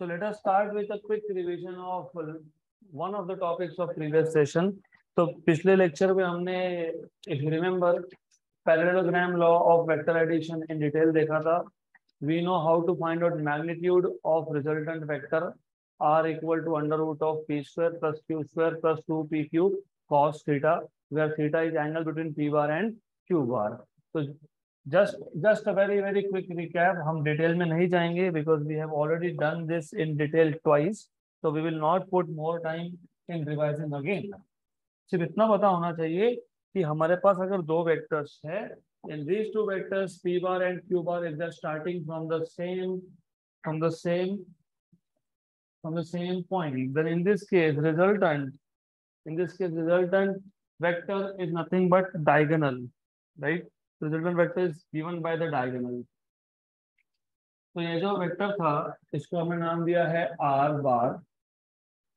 So let us start with a quick revision of one of the topics of previous session. तो पिछले lecture में हमने, if you remember, parallelogram law of vector addition in detail देखा था. We know how to find out magnitude of resultant vector r equal to under root of p square plus q square plus 2pq cos theta, where theta is angle between p bar and q bar. So just a very quick recap. हम detail में नहीं जाएंगे because we have already done this in detail twice, so we will not put more time in revising again. सिर्फ इतना पता होना चाहिए कि हमारे पास अगर दो वेक्टर्स है, and these two vectors p bar and q bar is just starting from the same point, then in this case resultant vector is nothing but diagonal, right? Resultant vector is given by the diagonal. तो ये जो vector था इसको हमने नाम दिया है r bar.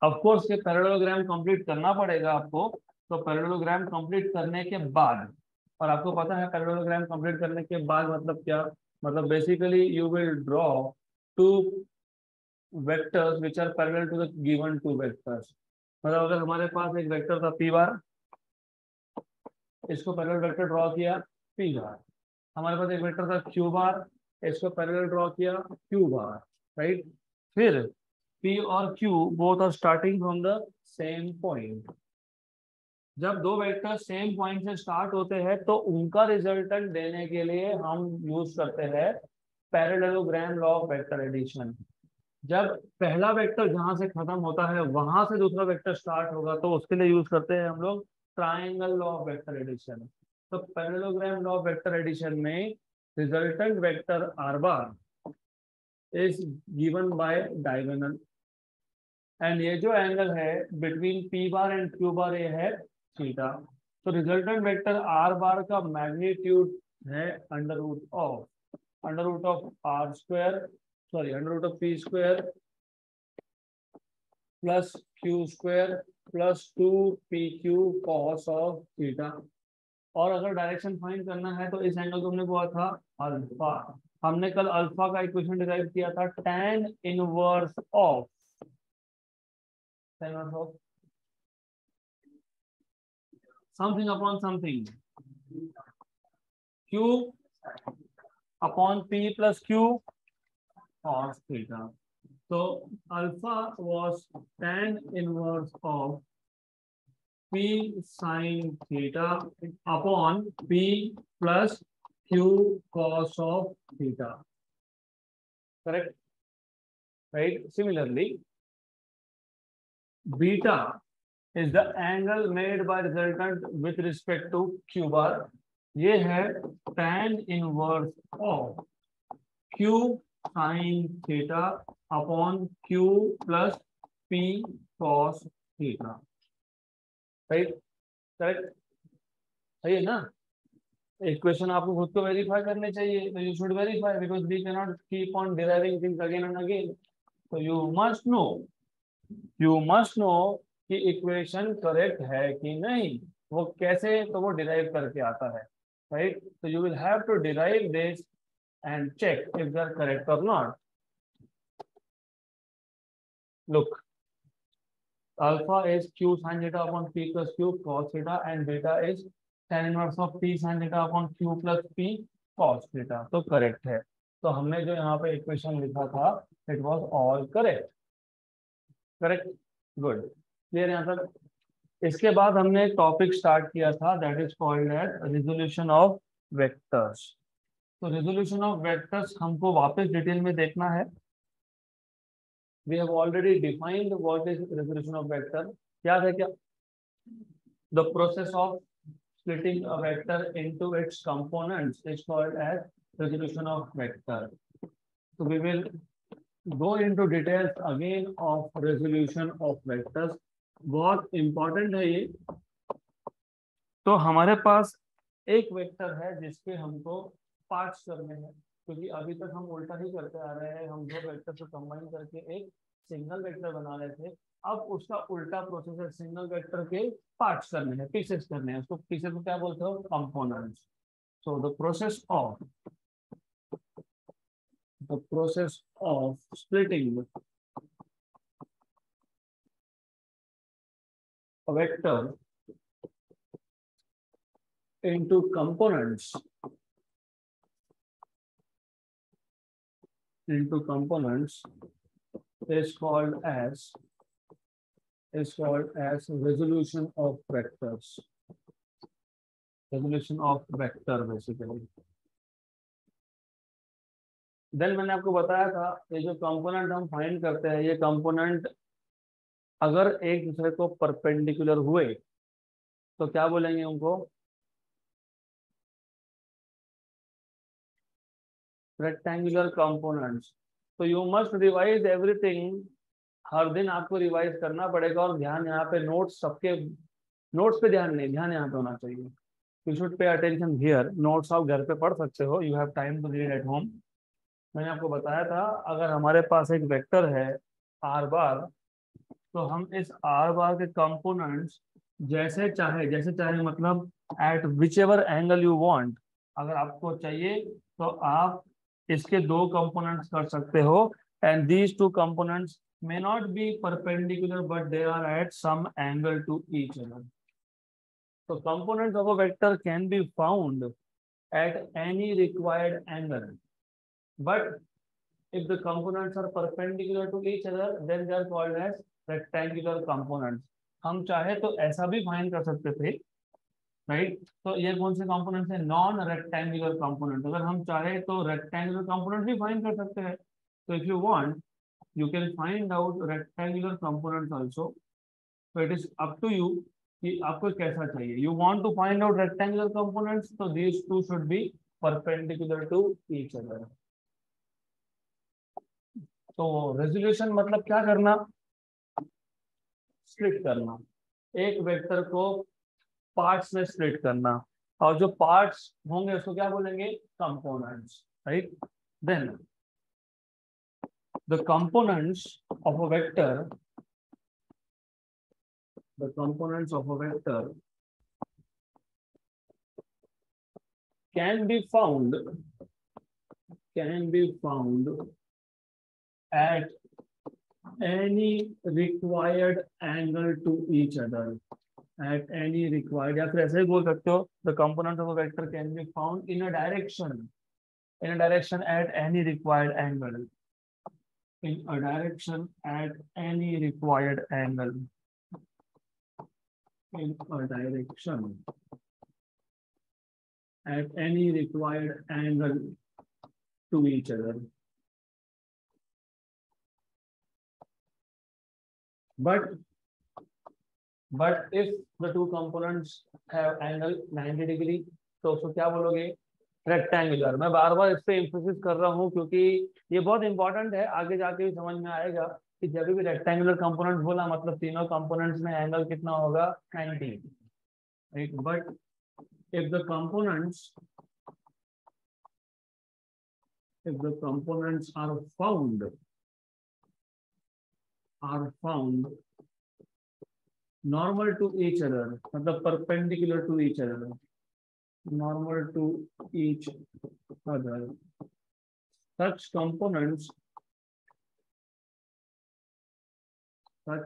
Of course ये पैरेललोग्राम कंप्लीट करना पड़ेगा आपको. तो पैरेललोग्राम कंप्लीट करने के बाद, और आपको पता है पैरेललोग्राम कंप्लीट करने के बाद मतलब क्या, मतलब basically you will draw two vectors which are parallel to the given two vectors. मतलब अगर हमारे पास एक वेक्टर था p बार, इसको पैरेलल वेक्टर ड्रॉ किया p बार. हमारे पास एक वेक्टर था q बार, इसको पैरेलल ड्रॉ किया q बार, राइट. फिर p और q both are starting from the same point. जब दो वेक्टर सेम पॉइंट से स्टार्ट होते हैं तो उनका रिजल्टेंट देने के लिए हम यूज करते हैं parallelogram law of vector addition. जब पहला वेक्टर जहां से खत्म होता है वहां से दूसरा वेक्टर स्टार्ट होगा तो उसके लिए यूज करते हैं हम लोग triangle law of vector addition. तो parallelogram law of vector addition में resultant vector r bar is given by diagonal, and ये जो एंगल है between p bar and q bar ये है थीटा. तो रिजल्टेंट वेक्टर r bar का magnitude है under root of r square, sorry under root of p square plus q square plus 2pq cos of theta. और अगर direction find करना है तो इस एंगल को हमने बोला था अल्फा. हमने कल अल्फा का इक्वेशन डिराइव किया था tan inverse of something upon something, q upon p plus q cos theta. So alpha was tan inverse of p sin theta upon p plus q cos of theta. Correct? Right? Similarly, beta is the angle made by resultant with respect to q bar. ये है tan inverse of q sin theta upon q plus p cos theta. Right? Correct है ना. Equation आपको खुद को verify करने चाहिए, तो you should verify because we can not keep on deriving things again and again. तो यू मस्ट नो कि इक्वेशन करेक्ट है कि नहीं. वो कैसे, तो वो डिराइव करके आता है, राइट. तो you will have to derive this and check if they are correct और not. Look, alpha is q sin theta upon p plus q cos theta and beta is tan inverse of p sin theta upon q plus p cos theta. तो correct है. तो हमने जो यहाँ पे equation लिखा था it was all correct. Good, clear यहाँ तक. इसके बाद हमने एक टॉपिक स्टार्ट किया था that is called as resolution of vectors. तो रिजोल्यूशन ऑफ वेक्टर्स हमको वापस डिटेल में देखना है. We have already defined what is resolution of vector. याद है क्या? The process of splitting a vector into its components is called as resolution of vector. So we will go into details again of resolution of vectors. बहुत important है ये. तो हमारे पास एक वेक्टर है जिसके हमको पार्ट्स करने हैं, क्योंकि अभी तक हम उल्टा ही करते आ रहे हैं. हम दो वेक्टर को कंबाइन करके एक सिंगल वेक्टर बना रहे थे. अब उसका उल्टा प्रोसेस है, सिंगल वेक्टर के पार्ट्स करने हैं, पीसेस करने हैं. उसको पीसेस को क्या बोलते हो? Components. So the process of splitting a vector into components is called as resolution of vectors. Resolution of vector basically. Then मैंने आपको बताया था ये जो कंपोनेंट हम फाइंड करते हैं, ये कंपोनेंट अगर एक दूसरे को परपेंडिकुलर हुए तो क्या बोलेंगे उनको? Rectangular components. तो यू मस्ट रिवाइज एवरीथिंग. हर दिन आपको रिवाइज करना पड़ेगा. और ध्यान यहाँ पे नोट्स, सबके नोट्स पे ध्यान नहीं, ध्यान यहाँ पे होना चाहिए. You should pay attention here. Notes आप घर पे पढ़ सकते हो, you have time to read at home. मैंने आपको बताया था अगर हमारे पास एक वेक्टर है आर बार, तो हम इस आर बार के कंपोनेंट्स जैसे चाहे मतलब eight which ever angle you want, अगर आपको चाहिए तो आप इसके दो कंपोनेंट्स कर सकते हो. And these two components may not be perpendicular but they are at some angle to each other. So components of a vector can be found at any required angle, but if the components are perpendicular to each other then they are called as rectangular components. हम चाहे तो ऐसा भी find कर सकते थे, right? तो ये कौन से कंपोनेंट्स है? Non rectangular component. अगर हम चाहे तो रेक्टेंगुलर कंपोनेंट भी फाइंड कर सकते हैं. तो if you want you can find out rectangular components also. So it is up to you कि आपको कैसा चाहिए. You want to find out rectangular components, so these two should be perpendicular to each other. तो resolution मतलब क्या करना? Split करना. एक वेक्टर को पार्ट्स में स्प्लिट करना, और जो पार्ट्स होंगे उसको क्या बोलेंगे? Components, right? Then the components of a vector can be found at any required angle to each other. At any required, या फिर ऐसे ही बोल सकते हो, the components of a vector can be found in a direction at any required angle. In a direction at any required angle. In a direction at any required angle to each other. But if the two components have angle 90 degree, तो उसको क्या बोलोगे? Rectangular. मैं बार बार इस पे emphasis कर रहा हूँ क्योंकि ये बहुत इंपॉर्टेंट है. आगे जाके भी समझ में आएगा कि जब भी रेक्टेंगुलर कंपोनेंट बोला मतलब तीनों कंपोनेंट्स में एंगल कितना होगा? 90, right? But if the components are found normal to each other, मतलब perpendicular to each other, normal to each other, such components are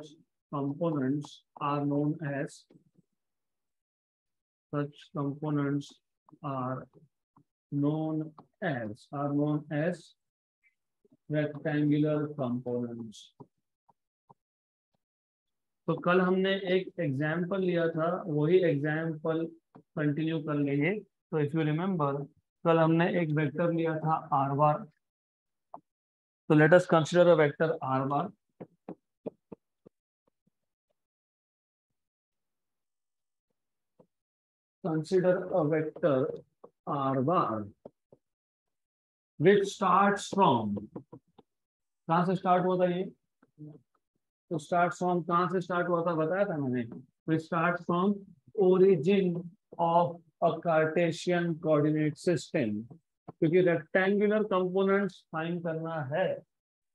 known as rectangular components. तो कल हमने एक एग्जाम्पल लिया था, वही एग्जाम्पल कंटिन्यू कर लेंगे. तो इफ यू रिमेम्बर, कल हमने एक वेक्टर लिया था आर बार. तो let us consider a vector R bar. Consider a vector R bar which starts from, कहां से स्टार्ट हुआ था ये? तो स्टार्ट फ्रॉम, कहां से स्टार्ट हुआ था बताया था मैंने. विच start from origin of a Cartesian coordinate system. क्योंकि रेक्टेंगुलर कंपोनेंट्स फाइंड करना है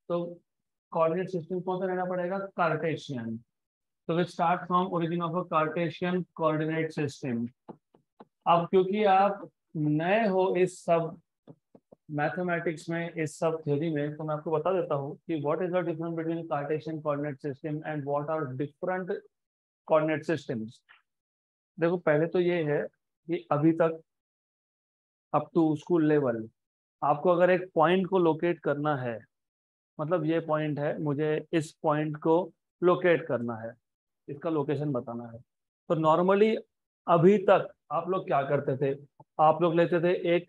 तो कोऑर्डिनेट सिस्टम कौन सा रहना पड़ेगा? कार्टेशियन. तो विच start from origin of a Cartesian coordinate system. अब क्योंकि आप नए हो इस सब मैथमेटिक्स में, इस सब थ्योरी में, तो मैं आपको बता देता हूँ कि what is the difference between Cartesian coordinate system and what are different coordinate systems. देखो पहले तो ये है कि अभी तक अप टू स्कूल लेवल आपको अगर एक पॉइंट को लोकेट करना है, मतलब ये पॉइंट है, मुझे इस पॉइंट को लोकेट करना है, इसका लोकेशन बताना है, तो नॉर्मली अभी तक आप लोग क्या करते थे, आप लोग लेते थे एक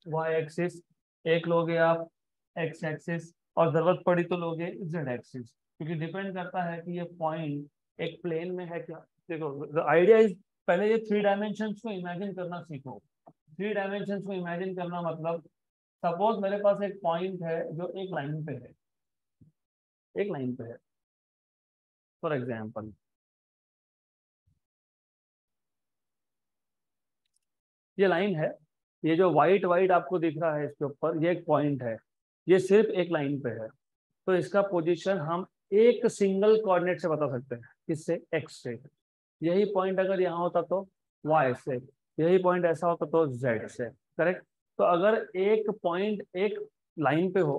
वाई एक्सिस, एक लोगे आप एक्स एक्सिस, और जरूरत पड़ी तो लोगे जेड एक्सिस, क्योंकि डिपेंड करता है कि ये पॉइंट एक प्लेन में है क्या। देखो आइडिया इज, पहले ये थ्री डायमेंशंस को इमेजिन करना सीखो। थ्री डायमेंशंस को इमेजिन करना मतलब, सपोज मेरे पास एक पॉइंट है जो एक लाइन पे है, एक लाइन पे है। फॉर एग्जाम्पल ये लाइन है, ये जो वाइट वाइट आपको दिख रहा है इसके ऊपर, ये एक पॉइंट है, ये सिर्फ एक लाइन पे है। तो इसका पोजीशन हम एक सिंगल कोऑर्डिनेट से बता सकते हैं, किससे, एक्स से। यही पॉइंट अगर यहाँ होता तो वाई से, यही पॉइंट ऐसा होता तो जेड से, करेक्ट। तो अगर एक पॉइंट एक लाइन पे हो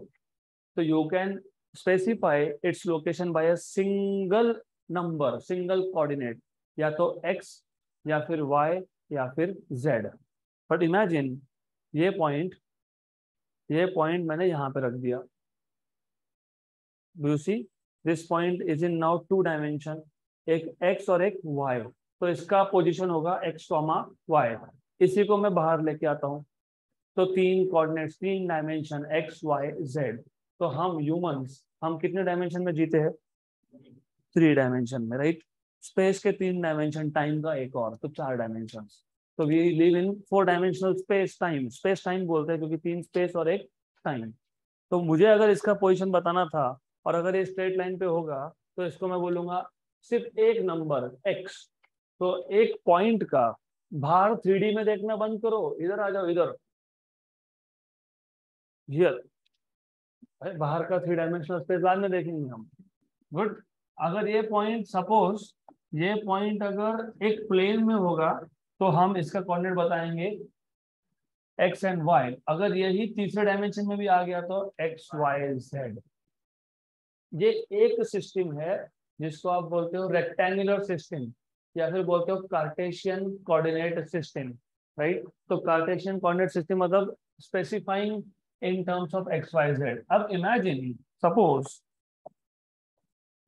तो you can specify its location by a single number, single coordinate, या तो एक्स या फिर वाई या फिर जेड। बट इमेजिन ये पॉइंट, ये पॉइंट मैंने यहाँ पे रख दिया, you see this point is in now two dimension, एक एक्स और एक वाई, तो इसका पोजीशन होगा एक्स कॉमा वाई। इसी को मैं बाहर लेके आता हूँ, तो तीन कोऑर्डिनेट्स, तीन डायमेंशन, एक्स वाई जेड। तो हम ह्यूमंस, हम कितने डायमेंशन में जीते हैं, थ्री डायमेंशन में, राइट। स्पेस के तीन डायमेंशन, टाइम का एक और, तो चार डायमेंशन। तो we live in four dimensional space time, space time बोलते हैं क्योंकि तीन स्पेस और एक टाइम। तो मुझे अगर इसका पोजीशन बताना था, और अगर ये स्ट्रेट लाइन पे होगा, तो इसको मैं बोलूंगा सिर्फ एक नंबर एक्स। तो एक पॉइंट का बाहर थ्री डी में देखना बंद करो, इधर आ जाओ, इधर, हियर। बाहर का थ्री डायमेंशनल स्पेस बाद में देखेंगे हम, गुड। अगर ये पॉइंट, सपोज ये पॉइंट अगर एक प्लेन में होगा, तो हम इसका कोऑर्डिनेट बताएंगे एक्स एंड वाई। अगर यही तीसरे डायमेंशन में भी आ गया तो एक्स वाई जेड। ये एक सिस्टम है जिसको आप बोलते हो रेक्टेंगुलर सिस्टम, या फिर बोलते हो कार्टेशियन कोऑर्डिनेट सिस्टम, राइट। तो कार्टेशियन कोऑर्डिनेट सिस्टम मतलब specifying in terms of x y z. अब इमेजिन, सपोज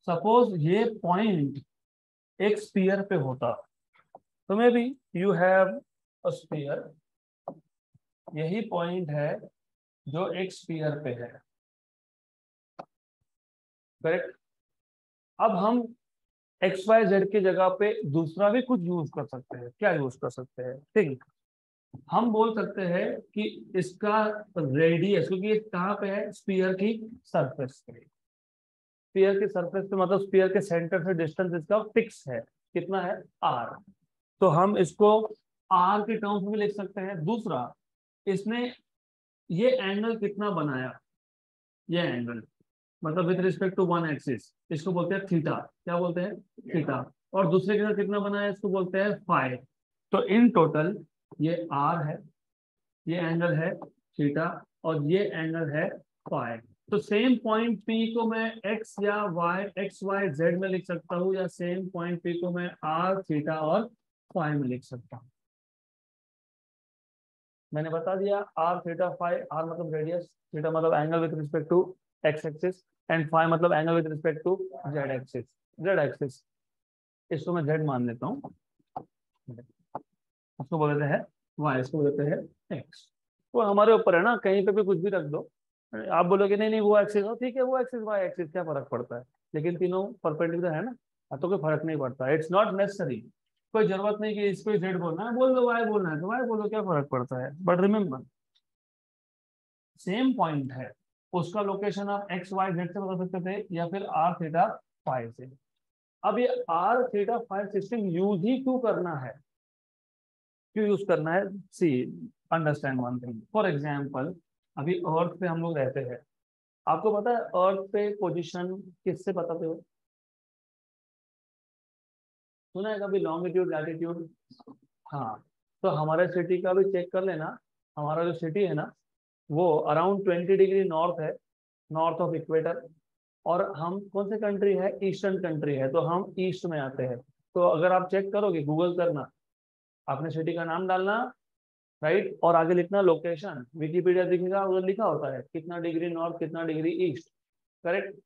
सपोज ये पॉइंट एक स्फीयर पे होता, तो maybe you have a sphere, यही पॉइंट है जो एक स्फीयर पे है, करेक्ट। अब हम एक्स वाई जेड की जगह पे दूसरा भी कुछ यूज कर सकते हैं। क्या यूज कर सकते हैं, थिंक। हम बोल सकते हैं कि इसका रेडियस, क्योंकि ये कहाँ पे है, स्फीयर की सरफेस पे, स्फीयर की सरफेस पे, मतलब स्फीयर के सेंटर से डिस्टेंस इसका फिक्स है, कितना है, आर। तो हम इसको आर के टर्म्स में लिख सकते हैं। दूसरा, इसने ये एंगल कितना बनाया, ये एंगल मतलब with respect to one axis, इसको बोलते हैं थीटा। क्या बोलते हैं, थीटा। और दूसरे के साथ कितना बनाया, इसको बोलते हैं फाई। तो इन टोटल ये आर है, ये एंगल है थीटा, और ये एंगल है फाई। तो सेम पॉइंट पी को मैं एक्स या वाई, एक्स वाई जेड में लिख सकता हूँ, या सेम पॉइंट पी को मैं आर थीटा और फाई में लिख सकता हूँ। मैंने बता दिया, आर थीटा फाई, आर मतलब रेडियस, थीटा मतलब angle with respect to x axis, and phi मतलब angle with respect to Z axis. Z axis, इसको मैं जेड मान लेता हूँ, उसको बोल देते हैं वाई, इसको बोल देते हैं एक्स। वो हमारे ऊपर है ना, कहीं पे भी कुछ भी रख दो। आप बोलोगे नहीं नहीं वो एक्सिस हो, ठीक है, वो एक्सिस वाई एक्सिस, क्या फर्क पड़ता है, लेकिन तीनों परपेंडिकुलर है ना, तो कोई फर्क नहीं पड़ता। इट्स नॉट नेसेसरी, कोई जरूरत नहीं कि इसको जेड बोलना है, बोल दो वाई बोलना है तो वाई बोलो, क्या फर्क पड़ता है। बट रिमेम्बर, सेम पॉइंट है, उसका लोकेशन आप एक्स वाई जेड से बता सकते थे, या फिर आर थीटा फाइव से। अब ये R theta phi system use ही क्यों करना है, क्यों यूज करना है, see understand one thing. For example, अभी अर्थ पे हम लोग रहते हैं, आपको पता है अर्थ पे पोजीशन किससे बताते हो, सुना है कभी, लॉन्गिट्यूड लैटिट्यूड। हाँ, तो हमारे सिटी का भी चेक कर लेना। हमारा जो सिटी है ना, वो अराउंड 20 डिग्री नॉर्थ है, नॉर्थ ऑफ इक्वेटर। और हम कौन से कंट्री है, ईस्टर्न कंट्री है, तो हम ईस्ट में आते हैं। तो अगर आप चेक करोगे, गूगल करना, आपने सिटी का नाम डालना, राइट, और आगे लिखना लोकेशन, विकिपीडिया दिखेगा, उधर लिखा होता है कितना डिग्री नॉर्थ, कितना डिग्री ईस्ट, करेक्ट।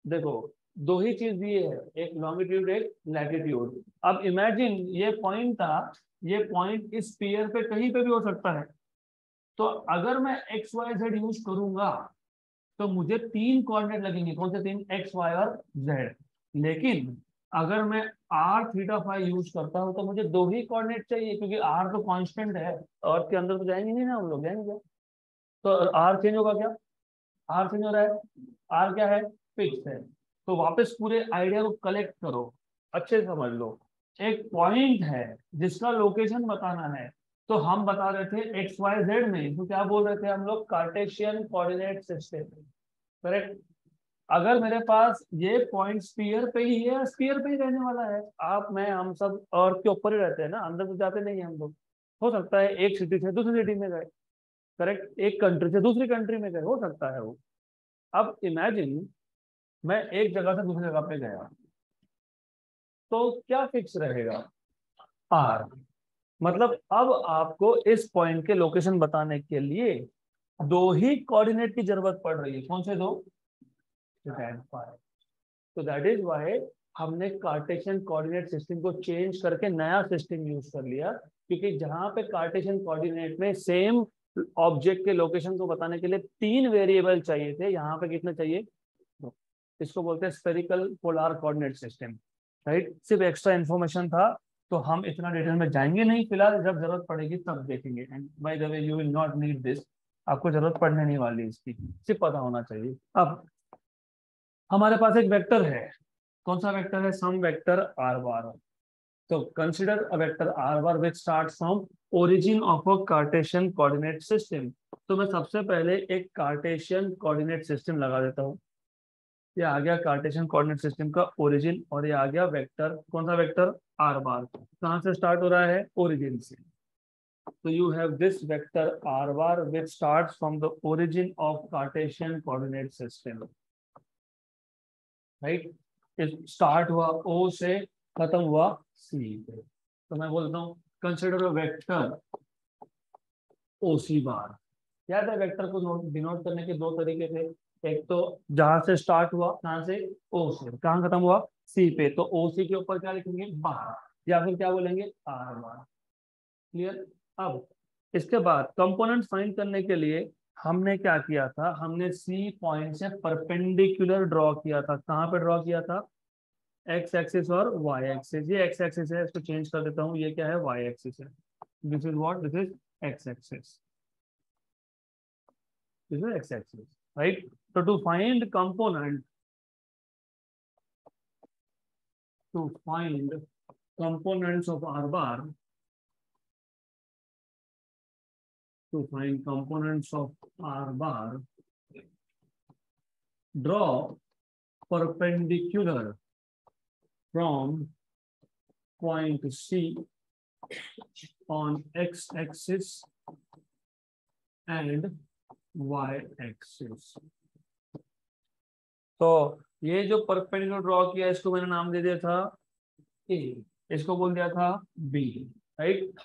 देखो, दो ही चीज दिए है, एक लॉन्गिट्यूड, एक लैटिट्यूड। अब इमेजिन ये पॉइंट था, ये पॉइंट इस स्फीयर पे कहीं पे भी हो सकता है। तो अगर मैं एक्स वाई जेड यूज करूंगा तो मुझे तीन कोऑर्डिनेट लगेंगे, कौन से तीन, एक्स वाई और जेड। लेकिन अगर मैं आर थीटा फाई यूज करता हूं तो मुझे दो ही कोऑर्डिनेट चाहिए, क्योंकि आर तो कांस्टेंट है, अर्थ के अंदर तो जाएंगे नहीं ना हम लोग, जाएंगे क्या? तो आर चेंज होगा क्या? आर चेंज हो रहा है, आर क्या है, फिक्स है। तो वापस पूरे आइडिया को कलेक्ट करो, अच्छे से समझ लो। एक पॉइंट है जिसका लोकेशन बताना है, तो हम बता रहे थे एक्स वाई जेड में, तो क्या बोल रहे थे हम लोग, कार्टेशियन कोऑर्डिनेट सिस्टम, करेक्ट। अगर मेरे पास ये पॉइंट स्फीयर पे ही है, स्फीयर पे ही रहने वाला है, आप मैं हम सब अर्थ के ऊपर ही रहते हैं ना, अंदर तो जाते नहीं है हम लोग। हो सकता है एक सिटी से दूसरी सिटी में गए, करेक्ट, एक कंट्री से दूसरी कंट्री में गए, हो सकता है वो। अब इमेजिन मैं एक जगह से दूसरी जगह पे गया, तो क्या फिक्स रहेगा, आर। मतलब अब आपको इस पॉइंट के लोकेशन बताने के लिए दो ही कोऑर्डिनेट की जरूरत पड़ रही है, कौन से दो, तो दैट इज वाई हमने कार्टेशियन कोऑर्डिनेट सिस्टम को चेंज करके नया सिस्टम यूज कर लिया, क्योंकि जहां पे कार्टेशियन कोऑर्डिनेट में सेम ऑब्जेक्ट के लोकेशन को बताने के लिए तीन वेरिएबल चाहिए थे, यहाँ पे कितने चाहिए, इसको बोलते हैं spherical polar coordinate system, right. सिर्फ एक्स्ट्रा इन्फॉर्मेशन था, तो हम इतना डिटेल में जाएंगे नहीं, फिलहाल जब जरूरत पड़ेगी तब देखेंगे। And by the way you will not need this, आपको जरूरत पड़ने नहीं वाली इसकी, सिर्फ पता होना चाहिए। अब हमारे पास एक वेक्टर है, कौन सा वेक्टर है, सम वेक्टर आर बार। तो consider a vector R bar which start from origin of a Cartesian coordinate system. तो मैं सबसे पहले एक कार्टेशियन कोऑर्डिनेट सिस्टम लगा देता हूँ। ये आ गया कार्टेशियन कोऑर्डिनेट सिस्टम का ओरिजिन, और ये आ गया वेक्टर, कौन सा वेक्टर, आर बार। कहाँ से स्टार्ट हो रहा है, ओरिजिन से। तो you have this vector R bar which starts from the origin of Cartesian coordinate system, right. Start हुआ ओ से, खत्म हुआ सी पे। तो मैं बोलता हूँ कंसिडर अ वेक्टर ओ सी बार। याद है वेक्टर को डिनोट करने के दो तरीके थे, एक तो जहां से स्टार्ट हुआ, कहां से, ओ से, कहां खत्म हुआ, सी पे, तो ओ सी के ऊपर क्या लिखेंगे, बार, या फिर क्या बोलेंगे, आर बार। क्लियर। अब इसके बाद कंपोनेंट फाइंड करने के लिए हमने क्या किया था, हमने सी पॉइंट से परपेंडिकुलर ड्रॉ किया था। कहां पे ड्रॉ किया था, एक्स एक्सिस और वाई एक्सिस। ये एक्स एक्सिस है, इसको चेंज कर देता हूँ, ये क्या है, वाई एक्सिस है। This is what, this is x axis, this is x-axis, right? So to find component, to find components of R bar, to find components of R bar, draw perpendicular from point C on x-axis and y-axis. तो ये जो perpendicular draw किया, इसको मैंने नाम दे दिया था ए, इसको बोल दिया था b, right.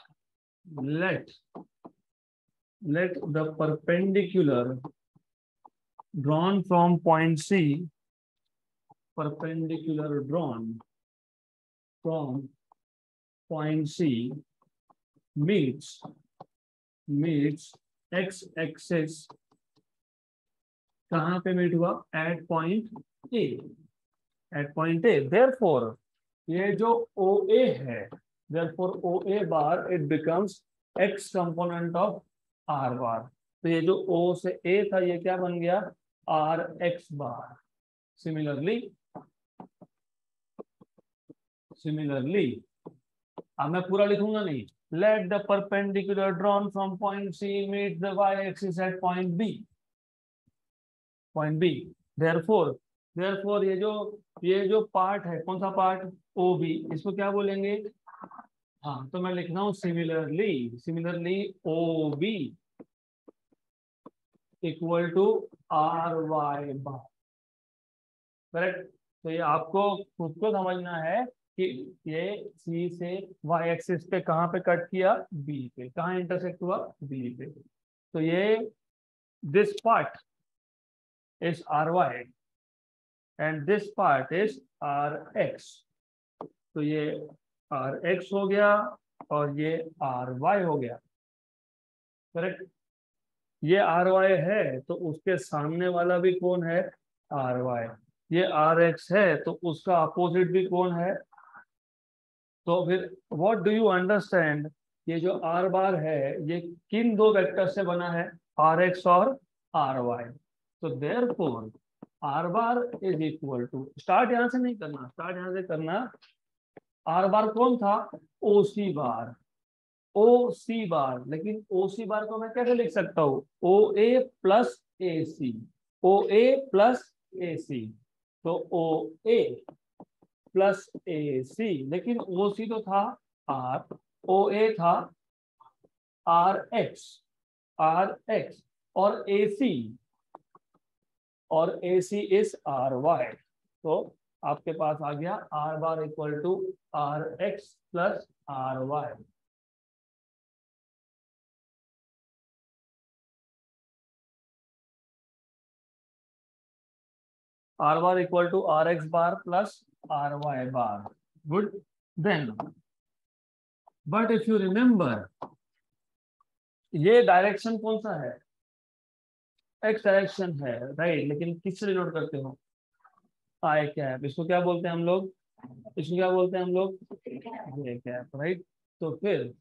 let the perpendicular drawn from point C, perpendicular drawn from point C meets x-axis, कहाँ पे मीट हुआ, at point a, at point a. Therefore ये जो ओ ए है, therefore o a bar it becomes x component of r bar. तो ये जो ओ से ए था, ये क्या बन गया, आर एक्स बार। सिमिलरली अब मैं पूरा लिखूंगा नहीं, let the perpendicular drawn from point c meet the y axis at point b, point b. Therefore ये जो पार्ट है, कौन सा पार्ट, ओ बी, इसको क्या बोलेंगे, हाँ, तो मैं लिख रहा हूँ similarly o b equal to r Y bar, correct. तो ये आपको खुद को समझना है कि ये सी से वाई एक्सिस पे कहाँ पे कट किया, बी पे, कहाँ इंटरसेक्ट हुआ, बी पे। तो ये this part is r y and this part is r x. तो ये आर एक्स हो गया और ये आर वाई हो गया, करेक्ट। ये आर वाई है तो उसके सामने वाला भी कौन है, आर वाई। ये आर एक्स है तो उसका अपोजिट भी कौन है। तो फिर व्हाट डू यू अंडरस्टैंड, ये जो आर बार है ये किन दो वेक्टर से बना है, आर एक्स और आर वाई। तो therefore r bar is equal to, start यहां से नहीं करना, स्टार्ट यहां से करना। आर बार कौन था, ओ सी बार, ओ सी बार। लेकिन ओ सी बार को मैं कैसे लिख सकता हूँ, ओ ए प्लस ए सी, ओ ए प्लस ए सी। तो ओ ए प्लस ए सी, लेकिन ओ सी तो था आर, ओ ए था आर एक्स, आर एक्स, और ए सी, और a c is r y. तो आपके पास आ गया r bar equal to r x plus are y. R bar equal to r x bar plus R Y bar. Good. Then but if you remember, ये direction कौन सा है, x direction है, राइट। लेकिन किससे डिनोट करते हो, आई cap. इसको क्या बोलते हैं हम लोग, इसको क्या बोलते हैं हम लोग, जे कैप, राइट। तो फिर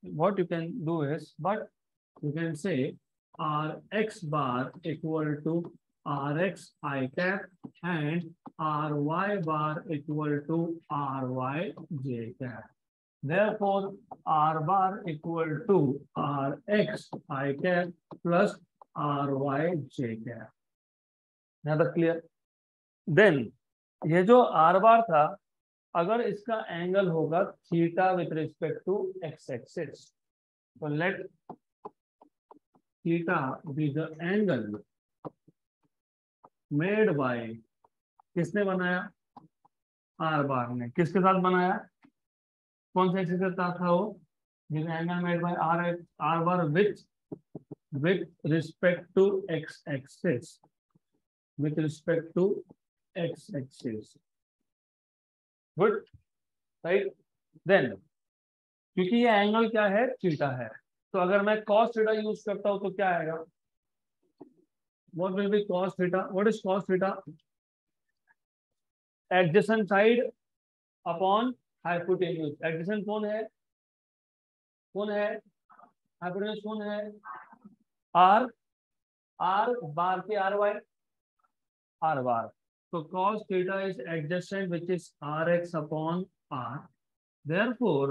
what you can do is, but you can say rx bar equal to rx I cap and ry bar equal to ry j cap. Therefore, r bar equal to rx I cap plus ry j cap. Now the clear? Then ये जो r bar था, अगर इसका angle होगा theta with respect to x axis, तो let theta be the angle made by, किसने बनाया, are बार ने। किसके साथ बनाया, कौन से एक्सिस के साथ था वो, जिस angle made by r bar with respect to x axis, with respect to x axis. Good, right. Then क्योंकि ये एंगल क्या है, थीटा है, तो अगर मैं cos थीटा यूज करता हूं तो क्या आएगा, what will be cos theta, what is cos theta, adjacent side upon hypotenuse। adjacent कौन है, कौन है, hypotenuse कौन है, r, r बार के आर वाई, आर बार। तो cos theta is adjacent which is rx upon r, therefore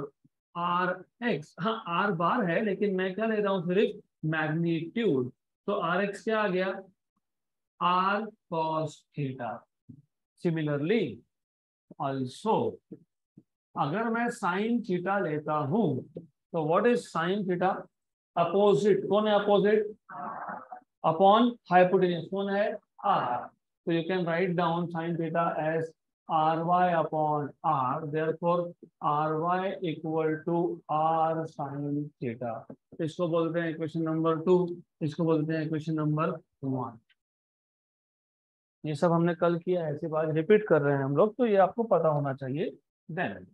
rx, हाँ r बार है लेकिन मैं क्या ले रहा हूँ, सिर्फ मैग्नीट्यूड। तो rx क्या आ गया, r cos theta। Similarly also अगर मैं साइन थीटा लेता हूं तो what is sine theta, opposite कौन है, अपोजिट अपॉन हाइपोटेन्यूज कौन है, आर। तो you can write down sine theta as r y upon r, therefore r y equal to r sine theta. इसको बोलते हैं इक्वेशन नंबर 2, इसको बोलते हैं इक्वेशन नंबर 1। ये सब हमने कल किया है, ऐसी बात रिपीट कर रहे हैं हम लोग, तो ये आपको पता होना चाहिए। देन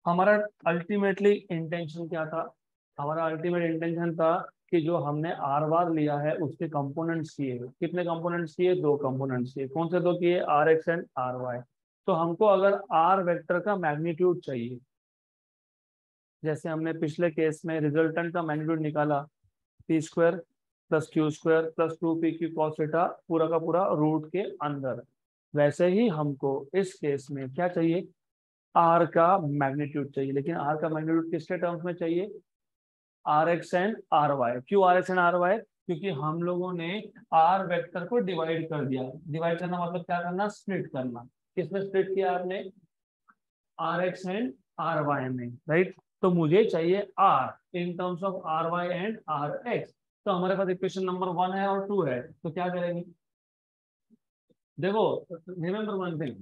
हमारा अल्टीमेटली इंटेंशन क्या था, हमारा अल्टीमेट इंटेंशन था कि जो हमने आर बार लिया है उसके कंपोनेंट्स किए, कितने कंपोनेंट्स किए, दो कंपोनेंट्स किए। कौन से दो किए, r x and are y. तो हमको अगर आर वेक्टर का मैग्नीट्यूड चाहिए, जैसे हमने पिछले केस में रिजल्टेंट का मैग्नीट्यूड निकाला, P square plus Q square plus 2p q cos theta पूरा का पूरा रूट के अंदर, वैसे ही हमको इस केस में क्या चाहिए, आर का मैग्नीट्यूड चाहिए। लेकिन आर का मैग्नीट्यूड किसके टर्म्स में चाहिए, R x and are Y. क्यों R x and are Y, क्योंकि हम लोगों ने आर वेक्टर को डिवाइड कर दिया। डिवाइड करना मतलब क्या करना, स्प्लिट करना। किसमें स्प्लिट किया आपने, r x and are y में, राइट। तो मुझे चाहिए r in terms of r y and r x. तो हमारे पास इक्वेशन नंबर 1 है और 2 है, तो क्या करेंगे, देखो remember one thing,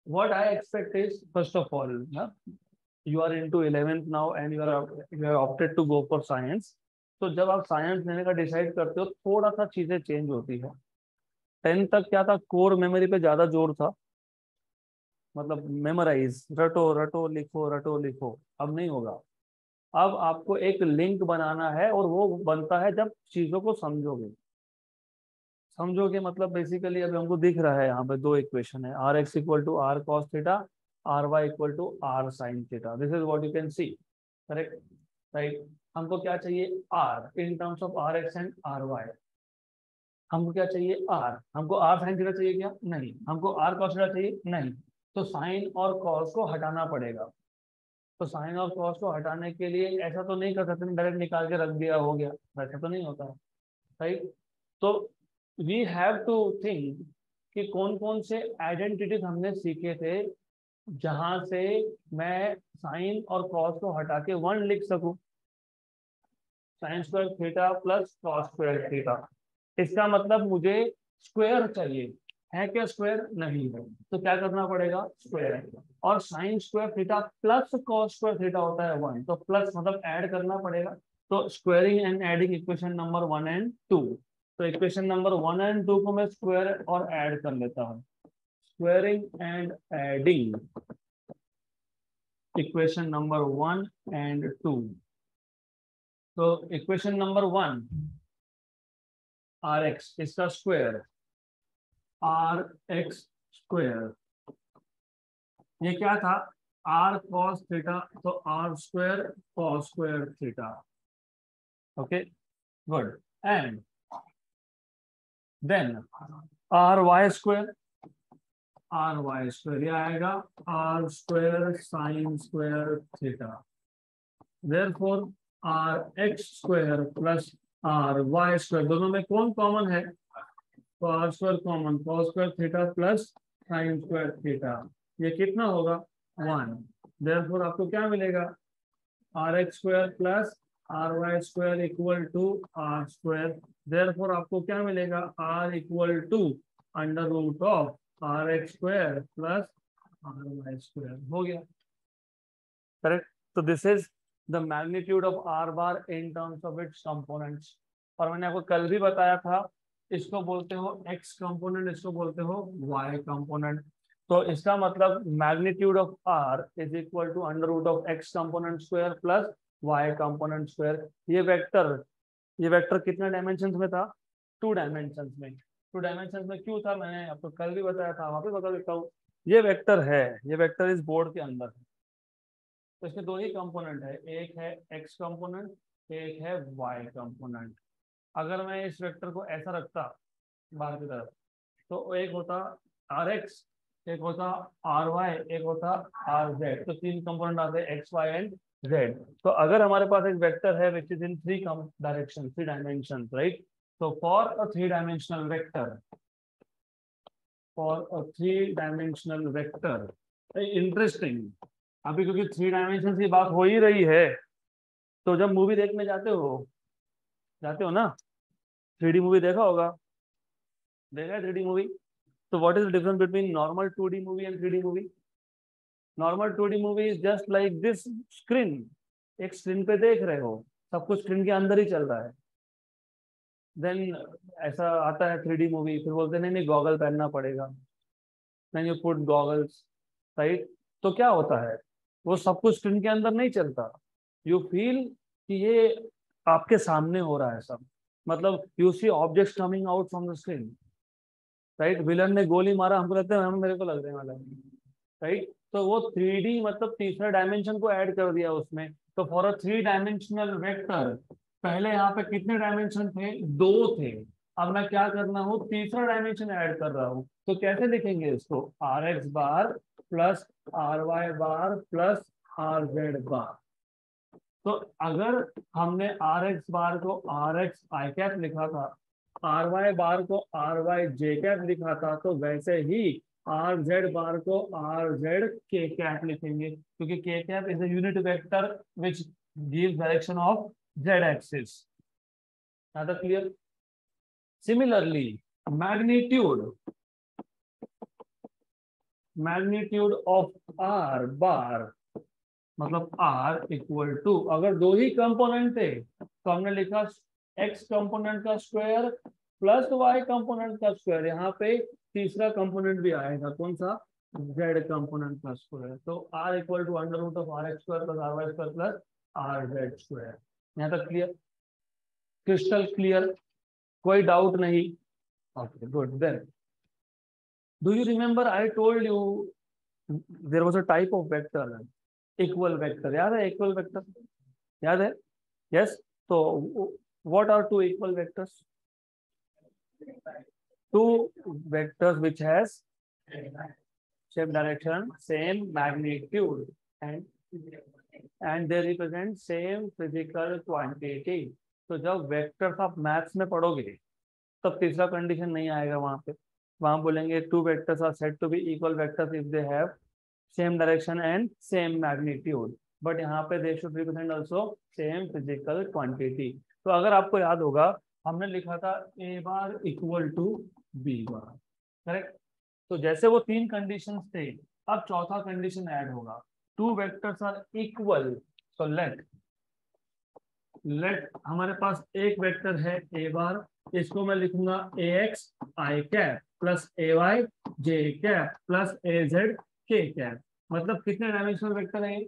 what I expect is, first of all, you are into 11th now and you are opted to go for science. तो जब आप साइंस लेने का डिसाइड करते हो थोड़ा सा चीजें चेंज होती है। 10th तक क्या था, कोर मेमोरी पे ज्यादा जोर था, मतलब मेमोराइज, रटो रटो लिखो रटो लिखो। अब नहीं होगा। अब आपको एक लिंक बनाना है और वो बनता है जब चीजों को समझोगे। समझोगे मतलब बेसिकली अभी हमको दिख रहा है यहाँ पे दो इक्वेशन है, r x equal to r cos theta, r y equal to r sine theta. This is what you can see, correct, right. हमको क्या चाहिए, r in terms of r x and are y. हमको क्या चाहिए, are. हमको are sine theta चाहिए क्या, नहीं। हमको आर कॉस थीटा चाहिए, नहीं। तो साइन और कॉस को हटाना पड़ेगा। तो साइन और कॉस को हटाने के लिए ऐसा तो नहीं कर सकते डायरेक्ट निकाल के रख दिया हो गया, वैसा तो नहीं होता है, राइट। तो वी हैव टू थिंक कि कौन कौन से आइडेंटिटीज हमने सीखे थे जहां से मैं साइन और कॉस को हटा के वन लिख सकूं, sign square theta plus cos square theta. इसका मतलब मुझे स्क्वायर चाहिए, है क्या स्क्वायर, नहीं है, तो क्या करना पड़ेगा, स्क्वायर। और sign square theta plus cos square theta होता है वन, तो प्लस मतलब ऐड करना पड़ेगा। तो squaring and adding equation number 1 and 2। तो इक्वेशन नंबर 1 and 2 को मैं स्क्वायर और ऐड कर लेता हूँ। Squaring and adding equation number 1 and 2। तो इक्वेशन नंबर 1, आर एक्स, इसका स्क्वायर आर एक्स स्क्वायर, ये क्या था, आर कॉस थीटा, तो r square cos square theta. Okay, good. And then r y square, r y square ये आएगा r square sine square theta. Therefore r x square plus are y square, दोनों में कौन common है, तो r square common, cos square theta plus sine square theta, ये कितना होगा, 1। देयरफॉर आपको क्या मिलेगा, r x square plus are y square equal to r square. Therefore आपको क्या मिलेगा, r equal to under root of r x square plus are y square, हो गया, करेक्ट। तो this is the magnitude of r bar in terms of its components. और मैंने आपको कल भी बताया था, इसको बोलते हो एक्स कंपोनेंट, इसको बोलते हो वाई कंपोनेंट। तो इसका मतलब magnitude of r is equal to under root of x component square plus y component square. ये वेक्टर कितने डायमेंशन में था, 2 डायमेंशन में। 2 डायमेंशन में क्यों था, मैंने आपको कल भी बताया था, वहां पे बता देता हूँ। ये वेक्टर है, ये वेक्टर इस बोर्ड के अंदर है। तो इसके दो ही कंपोनेंट है, एक है एक्स कंपोनेंट, एक है वाई कंपोनेंट। अगर मैं इस वेक्टर को ऐसा रखता बाहर की तरफ, तो एक होता आर एक्स, एक होता आर वाई, एक होता आर जेड। तो 3 कंपोनेंट आते हैं, एक्स वाई एंड जेड। तो अगर हमारे पास एक वेक्टर है which is in 3 direction, 3 dimension, right. तो for a 3 dimensional vector, for a 3 dimensional vector, interesting. अभी क्योंकि 3 डायमेंशन की बात हो ही रही है, तो जब मूवी देखने जाते हो ना, 3D मूवी देखा होगा, देखा है 3D मूवी। तो what is the difference between normal 2D movie and 3D movie. Normal 2D movie is just like this screen, एक स्क्रीन पे देख रहे हो, सब कुछ स्क्रीन के अंदर ही चल रहा है। देन ऐसा आता है 3D मूवी, फिर बोलते हैं नहीं नहीं गॉगल पहनना पड़ेगा, then you put goggles, right. तो क्या होता है, वो सब कुछ स्क्रीन के अंदर नहीं चलता, यू फील कि ये आपके सामने हो रहा है सब, मतलब you see objects coming out from the screen, right. Villain ने गोली मारा, हमको लगता है मेरे को लग रहे वाला है, राइट। तो वो 3D मतलब तीसरा डायमेंशन को ऐड कर दिया उसमें। तो फॉर अ 3 डायमेंशनल वेक्टर, पहले यहाँ पे कितने डायमेंशन थे, 2 थे। अब मैं क्या करना हूँ, तीसरा डायमेंशन ऐड कर रहा हूँ। तो कैसे लिखेंगे इसको, R x bar plus R Y bar plus are Z bar. तो अगर हमने आर एक्स बार को आर एक्स आई कैप लिखा था, आर वाई बार को आर वाई जे कैप लिखा था, तो वैसे ही आर जेड बार को आर जेड के कैप लिखेंगे, क्योंकि के cap is a unit vector which gives direction of Z axis. Clear. Similarly magnitude magnitude of r बार, मतलब आर इक्वल टू, अगर दो ही कंपोनेंट थे तो हमने लिखा एक्स कंपोनेंट का स्क्वायर प्लस वाई कंपोनेंट का स्क्वायर, यहाँ पे तीसरा कंपोनेंट भी आएगा, कौन सा, जेड कंपोनेंट का स्क्वायर। तो r equal to under root of r x square plus are y square plus are z square. यहाँ तक क्लियर, क्रिस्टल क्लियर, कोई डाउट नहीं? Okay good. Then do you remember I told you there was a type of vector, equal vector, याद है equal vector, याद है? Yes. तो what are two equal vectors? Two vectors which has same direction, same magnitude, and they represent same physical quantity। तो जब vectors आप maths में पढ़ोगे तब तीसरा कंडीशन नहीं आएगा वहां पे, वहां बोलेंगे two vectors are said to be equal vectors if they have same direction and same magnitude, but यहाँ पे they should represent also same physical quantity. तो अगर आपको याद होगा हमने लिखा था A bar equal to B bar, correct? तो जैसे वो तीन कंडीशंस थे, अब चौथा कंडीशन ऐड होगा, two vectors are equal. So let हमारे पास एक वेक्टर है ए बार, इसको मैं लिखूंगा ए एक्स आई कैप प्लस ए वाई जे कैप प्लस ए जेड के कैप। मतलब कितने डायमेंशनल वेक्टर है?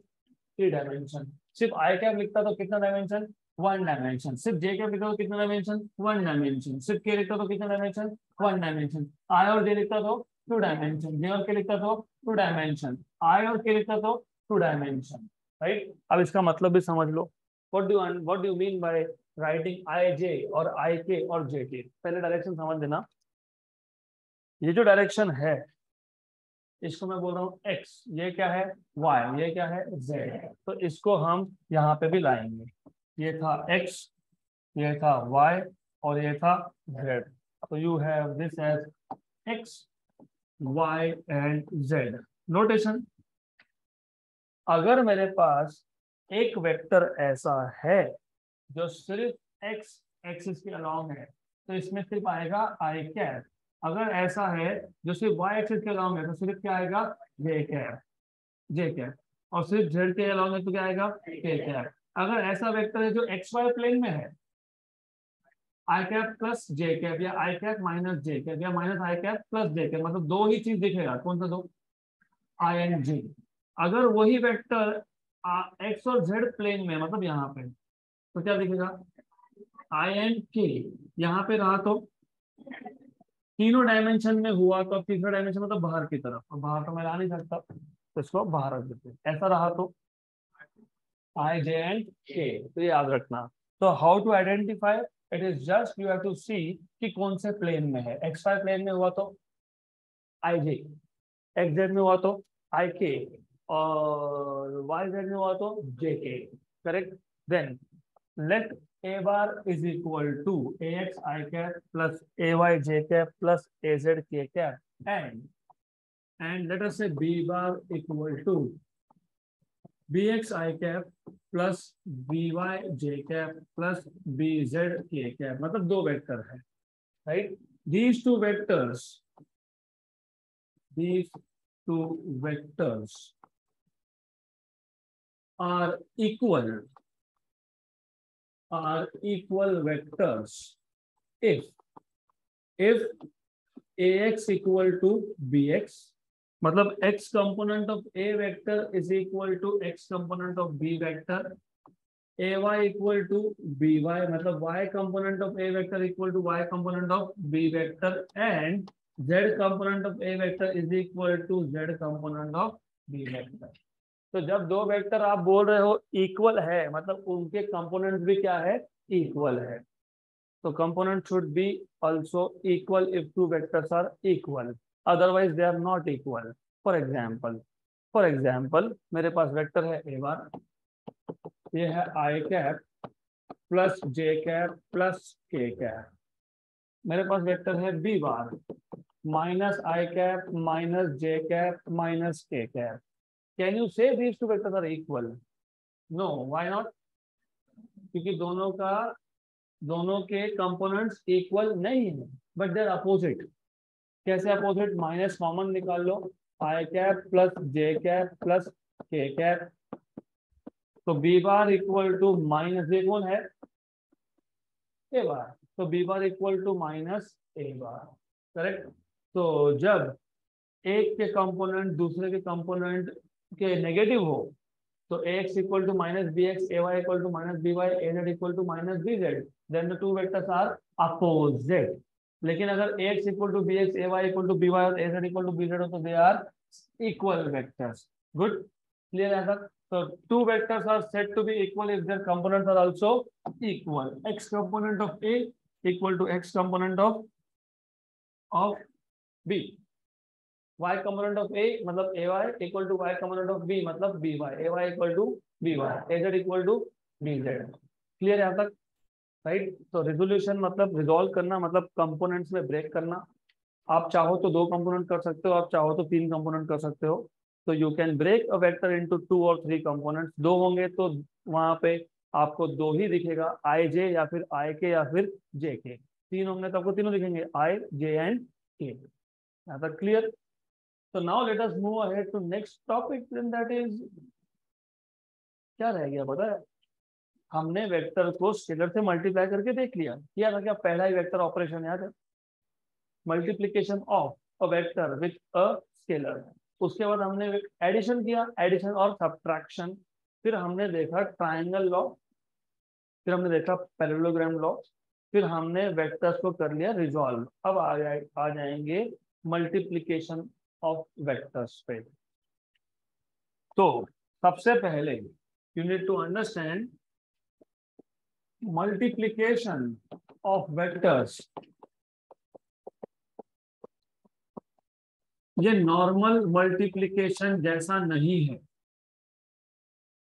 3 डायमेंशन। सिर्फ आई कैप लिखता तो कितना डायमेंशन? 1 डायमेंशन। सिर्फ जे कैप लिखता तो कितना डायमेंशन? 1 डायमेंशन। सिर्फ के लिखता तो कितना डायमेंशन? 1 डायमेंशन। आई और जे लिखता तो 2 डायमेंशन। जे और के लिखता तो 2 डायमेंशन। आई और के लिखता तो 2 डायमेंशन, राइट? अब इसका मतलब भी समझ लो, what do you mean by writing ij और ik और jk? पहले डायरेक्शन समझ देना। ये जो डायरेक्शन है इसको मैं बोल रहा हूँ x, ये क्या है y, ये क्या है z। तो इसको हम यहाँ पे भी लाएंगे, ये था x, ये था y और ये था z। तो you have this as x y and z notation. अगर मेरे पास एक वेक्टर ऐसा है जो सिर्फ x एक्सिस के अलोंग है तो इसमें सिर्फ आएगा आई कैप। अगर ऐसा है जो सिर्फ y एक्सिस के अलोंग है तो सिर्फ क्या आएगा? जे कैप। और सिर्फ z के अलोंग है तो क्या आएगा? के कैप। अगर ऐसा वेक्टर है जो एक्स वाई प्लेन में है, i cap plus j cap या आई कैप माइनस जे कैप या minus i cap plus j cap, मतलब दो ही चीज दिखेगा, कौन सा दो? आई एंड जे। अगर वही वेक्टर एक्स और जेड प्लेन में, मतलब यहाँ पे, तो क्या दिखेगा? आई एंड के। यहाँ पे रहा तो तीनों डायमेंशन में हुआ, तो अब तीसरा डायमेंशन मतलब बाहर की तरफ, और बाहर तो मैं ला नहीं सकता तो इसको बाहर रख देते। ऐसा रहा तो आई जे एंड के, तो ये याद रखना। तो how to identify? It is just you have to see कि कौन से प्लेन में है। एक्स वाई प्लेन में हुआ तो आई जे, एक्स जेड में हुआ तो आई के, और वाई जेड में हुआ तो j k, correct? Then let a bar is equal to ax I cap plus ay j cap plus az k cap and let us say b bar equal to bx I cap plus by j cap plus bz k cap। मतलब दो vector है, right? these two vectors are equal vectors if ax equal to bx, मतलब x component of a vector is equal to x component of b vector, ay equal to by, मतलब y component of a vector equal to y component of b vector, and z component of a vector is equal to z component of b vector। तो जब दो vector आप बोल रहे हो equal है, मतलब उनके कंपोनेंट्स भी क्या है? इक्वल है। तो component should be also equal if two vectors are equal, otherwise they are not equal. For example मेरे पास वेक्टर है ए बार, ये है i cap plus j cap plus k cap. मेरे पास वेक्टर है b bar minus i cap minus j cap minus k cap. Can you say these two vectors are equal? No, why not? क्योंकि दोनों के components equal नहीं है, but they're opposite. कैसे opposite? Minus common निकाल लो i cap plus j cap plus k cap. तो b bar equal to minus, ये कौन है, ए बार, तो b bar equal to minus a bar, correct. तो जब एक के कंपोनेंट दूसरे के कंपोनेंट के नेगेटिव हो तो ax equal to minus B X, A Y equal to minus B Y, A Z equal to minus B Z, then the two vectors are opposite. लेकिन अगर ax equal to B X, A Y equal to B Y और A Z equal to B Z हो तो they are equal vectors. Good, clear है sir. So two vectors are said to be equal if their components are also equal. X component of A equal to X component of B. Y component of A मतलब AY equal to Y component of B मतलब BY. AY equal to BY. AZ equal to BZ. Clear है यहाँ तक, right. तो resolution मतलब resolve करना, मतलब components में ब्रेक करना। आप चाहो तो दो कंपोनेंट कर सकते हो, आप चाहो तो तीन कंपोनेंट कर सकते हो। तो you can break a vector into two और थ्री कंपोनेंट्स। दो होंगे तो वहां पे आपको दो ही दिखेगा, आई जे या फिर आई के या फिर जे के। तीन होंगे तो आपको तीनों दिखेंगे, आई जे एंड के। यहाँ तक क्लियर। तो now let us move ahead to next topic, that is, क्या रह गया पता है, हमने वेक्टर को स्केलर से मल्टीप्लाई करके देख लिया, किया था क्या, पहला ही वेक्टर ऑपरेशन याद है, multiplication of a vector with a scalar. उसके बाद हमने एडिशन किया, एडिशन और सब्ट्रैक्शन। फिर हमने देखा ट्रायंगल लॉ, फिर हमने देखा पैरेललोग्राम लॉ, फिर हमने वेक्टर्स को कर लिया रिजॉल्व। अब आ जाएंगे मल्टीप्लीकेशन ऑफ वेक्टर्स पे। तो सबसे पहले you need to understand multiplication of vectors. ये नॉर्मल मल्टीप्लीकेशन जैसा नहीं है।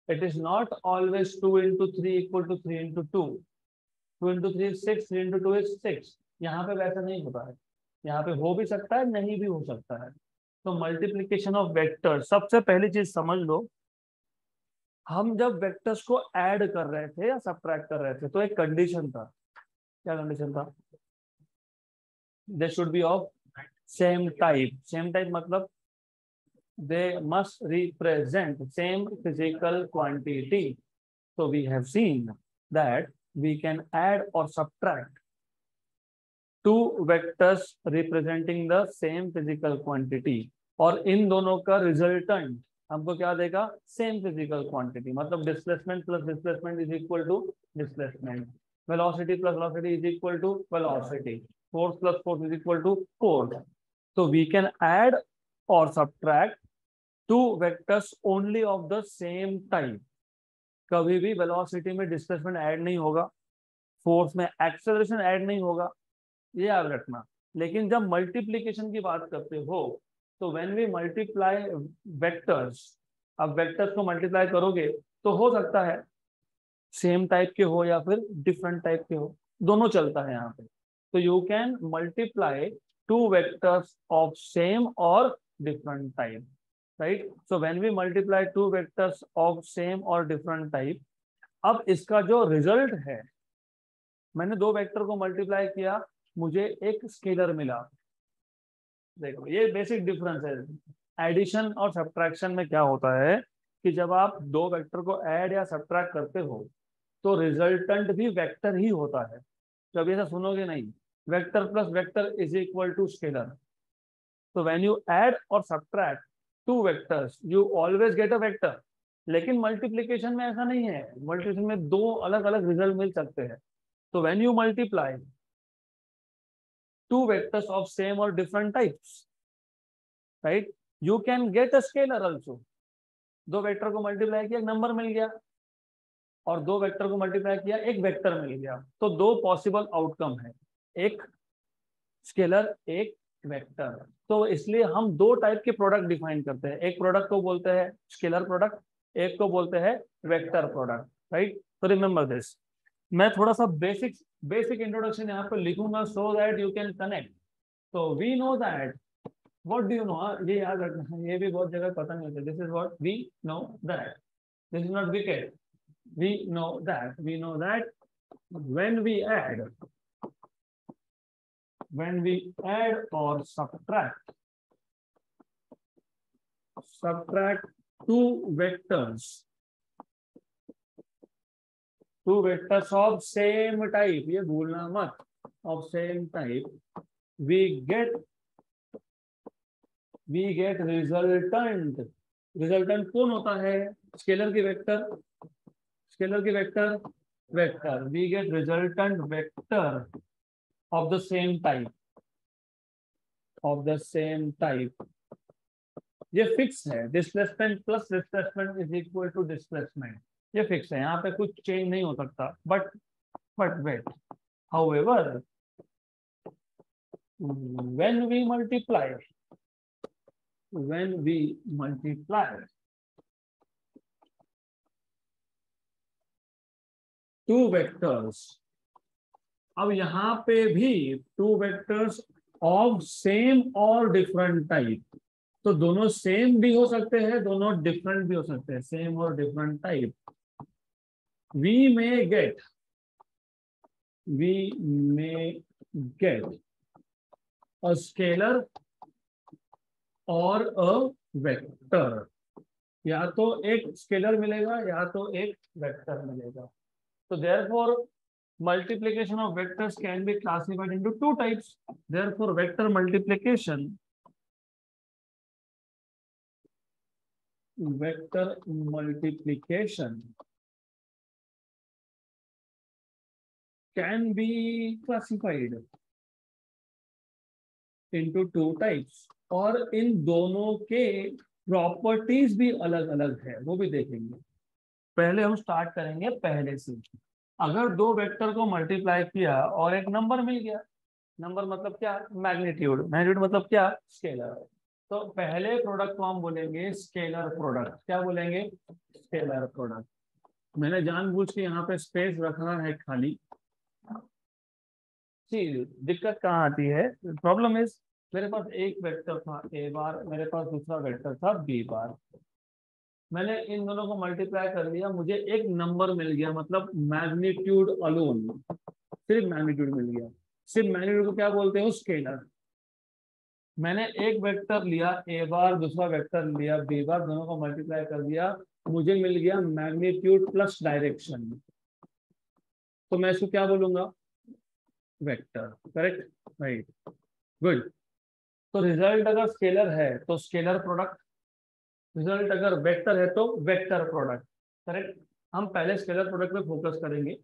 It is not always 2 into 3 equal to 3 into 2, 2 into 3 is 6, 3 into 2 is 6। यहाँ पे वैसा नहीं होता है, यहाँ पे हो भी सकता है, नहीं भी हो सकता है। तो मल्टीप्लीकेशन ऑफ वेक्टर, सबसे पहली चीज समझ लो, हम जब वेक्टर्स को ऐड कर रहे थे या सब्ट्रैक्ट कर रहे थे तो एक कंडीशन था। क्या कंडीशन था, they should be of same type. Same type मतलब they must represent same physical quantity. So we have seen that we can add or subtract two vectors representing the same physical quantity, और इन दोनों का resultant हमको क्या देगा, same physical quantity. मतलब displacement plus displacement is equal to displacement, velocity plus velocity is equal to velocity, force plus force is equal to force. So we can add or subtract two vectors only of the same type. कभी भी velocity में displacement add नहीं होगा, force में acceleration add नहीं होगा, ये याद रखना। लेकिन जब मल्टीप्लीकेशन की बात करते हो तो व्हेन वी मल्टीप्लाई वेक्टर्स, अब वेक्टर्स को मल्टीप्लाई करोगे तो हो सकता है सेम टाइप के हो या फिर डिफरेंट टाइप के हो, दोनों चलता है यहाँ पे। तो you can multiply two vectors of same और different type, right. So when we multiply two vectors of same और डिफरेंट टाइप, अब इसका जो रिजल्ट है, मैंने दो वेक्टर को मल्टीप्लाई किया, मुझे एक स्केलर मिला। देखो ये बेसिक डिफरेंस है। एडिशन और सब्ट्रैक्शन में क्या होता है कि जब आप दो वेक्टर को ऐड या सब्ट्रैक्ट करते हो तो रिजल्टेंट भी वेक्टर ही होता है। जब ऐसा सुनोगे नहीं, vector plus vector is equal to scalar. तो व्हेन यू ऐड और subtract two vectors you always get a vector. लेकिन मल्टीप्लीकेशन में ऐसा नहीं है, मल्टीप्लीकेशन में दो अलग अलग रिजल्ट मिल सकते हैं। तो when you multiply two vectors of same और different types, right, you can get a scalar also. दो वेक्टर को मल्टीप्लाई किया, एक नंबर मिल गया, और दो वेक्टर को मल्टीप्लाई किया, एक वेक्टर मिल गया। तो दो पॉसिबल आउटकम है, एक स्केलर एक वेक्टर। तो इसलिए हम दो टाइप के प्रोडक्ट डिफाइन करते हैं। एक प्रोडक्ट को बोलते हैं स्केलर प्रोडक्ट, एक को बोलते हैं वेक्टर प्रोडक्ट, राइट। तो रिमेंबर दिस। मैं थोड़ा सा बेसिक इंट्रोडक्शन यहाँ पे लिखूंगा so that you can connect. तो we know that, what do you know, ये याद रखना, ये भी बहुत जगह पता नहीं होता। This is what we know that, this is not wicket. we know that when we add or subtract subtract two vectors of same type, ये भूलना मत, of same type, we get resultant कौन होता है? स्केलर की vector we get resultant vector of the same type. ये fix है, displacement plus displacement is equal to displacement, ये फिक्स है, यहाँ पे कुछ चेंज नहीं हो सकता. But wait, however when we multiply two vectors, अब यहाँ पे भी two vectors of same और different type, तो दोनों सेम भी हो सकते हैं, दोनों डिफरेंट भी हो सकते हैं, सेम और different type. we may get a scalar और a vector, या तो एक स्केलर मिलेगा या तो एक वेक्टर मिलेगा. तो therefore multiplication of vectors can be classified into two types. Therefore vector multiplication can be classified into two types, और इन दोनों के प्रॉपर्टीज भी अलग अलग है, वो भी देखेंगे. पहले हम स्टार्ट करेंगे पहले से. अगर दो वेक्टर को मल्टीप्लाई किया और एक नंबर मिल गया, नंबर मतलब क्या? मैग्नीट्यूड मतलब क्या? स्केलर. तो पहले प्रोडक्ट को हम बोलेंगे स्केलर प्रोडक्ट. क्या बोलेंगे? Scalar product. मैंने जानबूझ के यहाँ पे स्पेस रखना है खाली. दिक्कत कहाँ आती है? प्रॉब्लम इज मेरे पास एक वेक्टर था ए बार, मेरे पास दूसरा वेक्टर था बी बार. मैंने इन दोनों को मल्टीप्लाई कर दिया, मुझे एक नंबर मिल गया, मतलब मैग्नीट्यूड अलोन, सिर्फ मैग्नीट्यूड मिल गया. सिर्फ मैग्नीट्यूड को क्या बोलते हो? स्केलर. मैंने एक वेक्टर लिया ए बार, दूसरा वेक्टर लिया बी बार, दोनों को मल्टीप्लाई कर दिया, मुझे मिल गया मैग्नीट्यूड प्लस डायरेक्शन. तो मैं इसको क्या बोलूंगा? वेक्टर. करेक्ट? Right, good. तो रिजल्ट अगर स्केलर है तो स्केलर प्रोडक्ट, रिजल्ट अगर वेक्टर है तो वेक्टर प्रोडक्ट. करेक्ट. हम पहले स्केलर प्रोडक्ट पे फोकस करेंगे.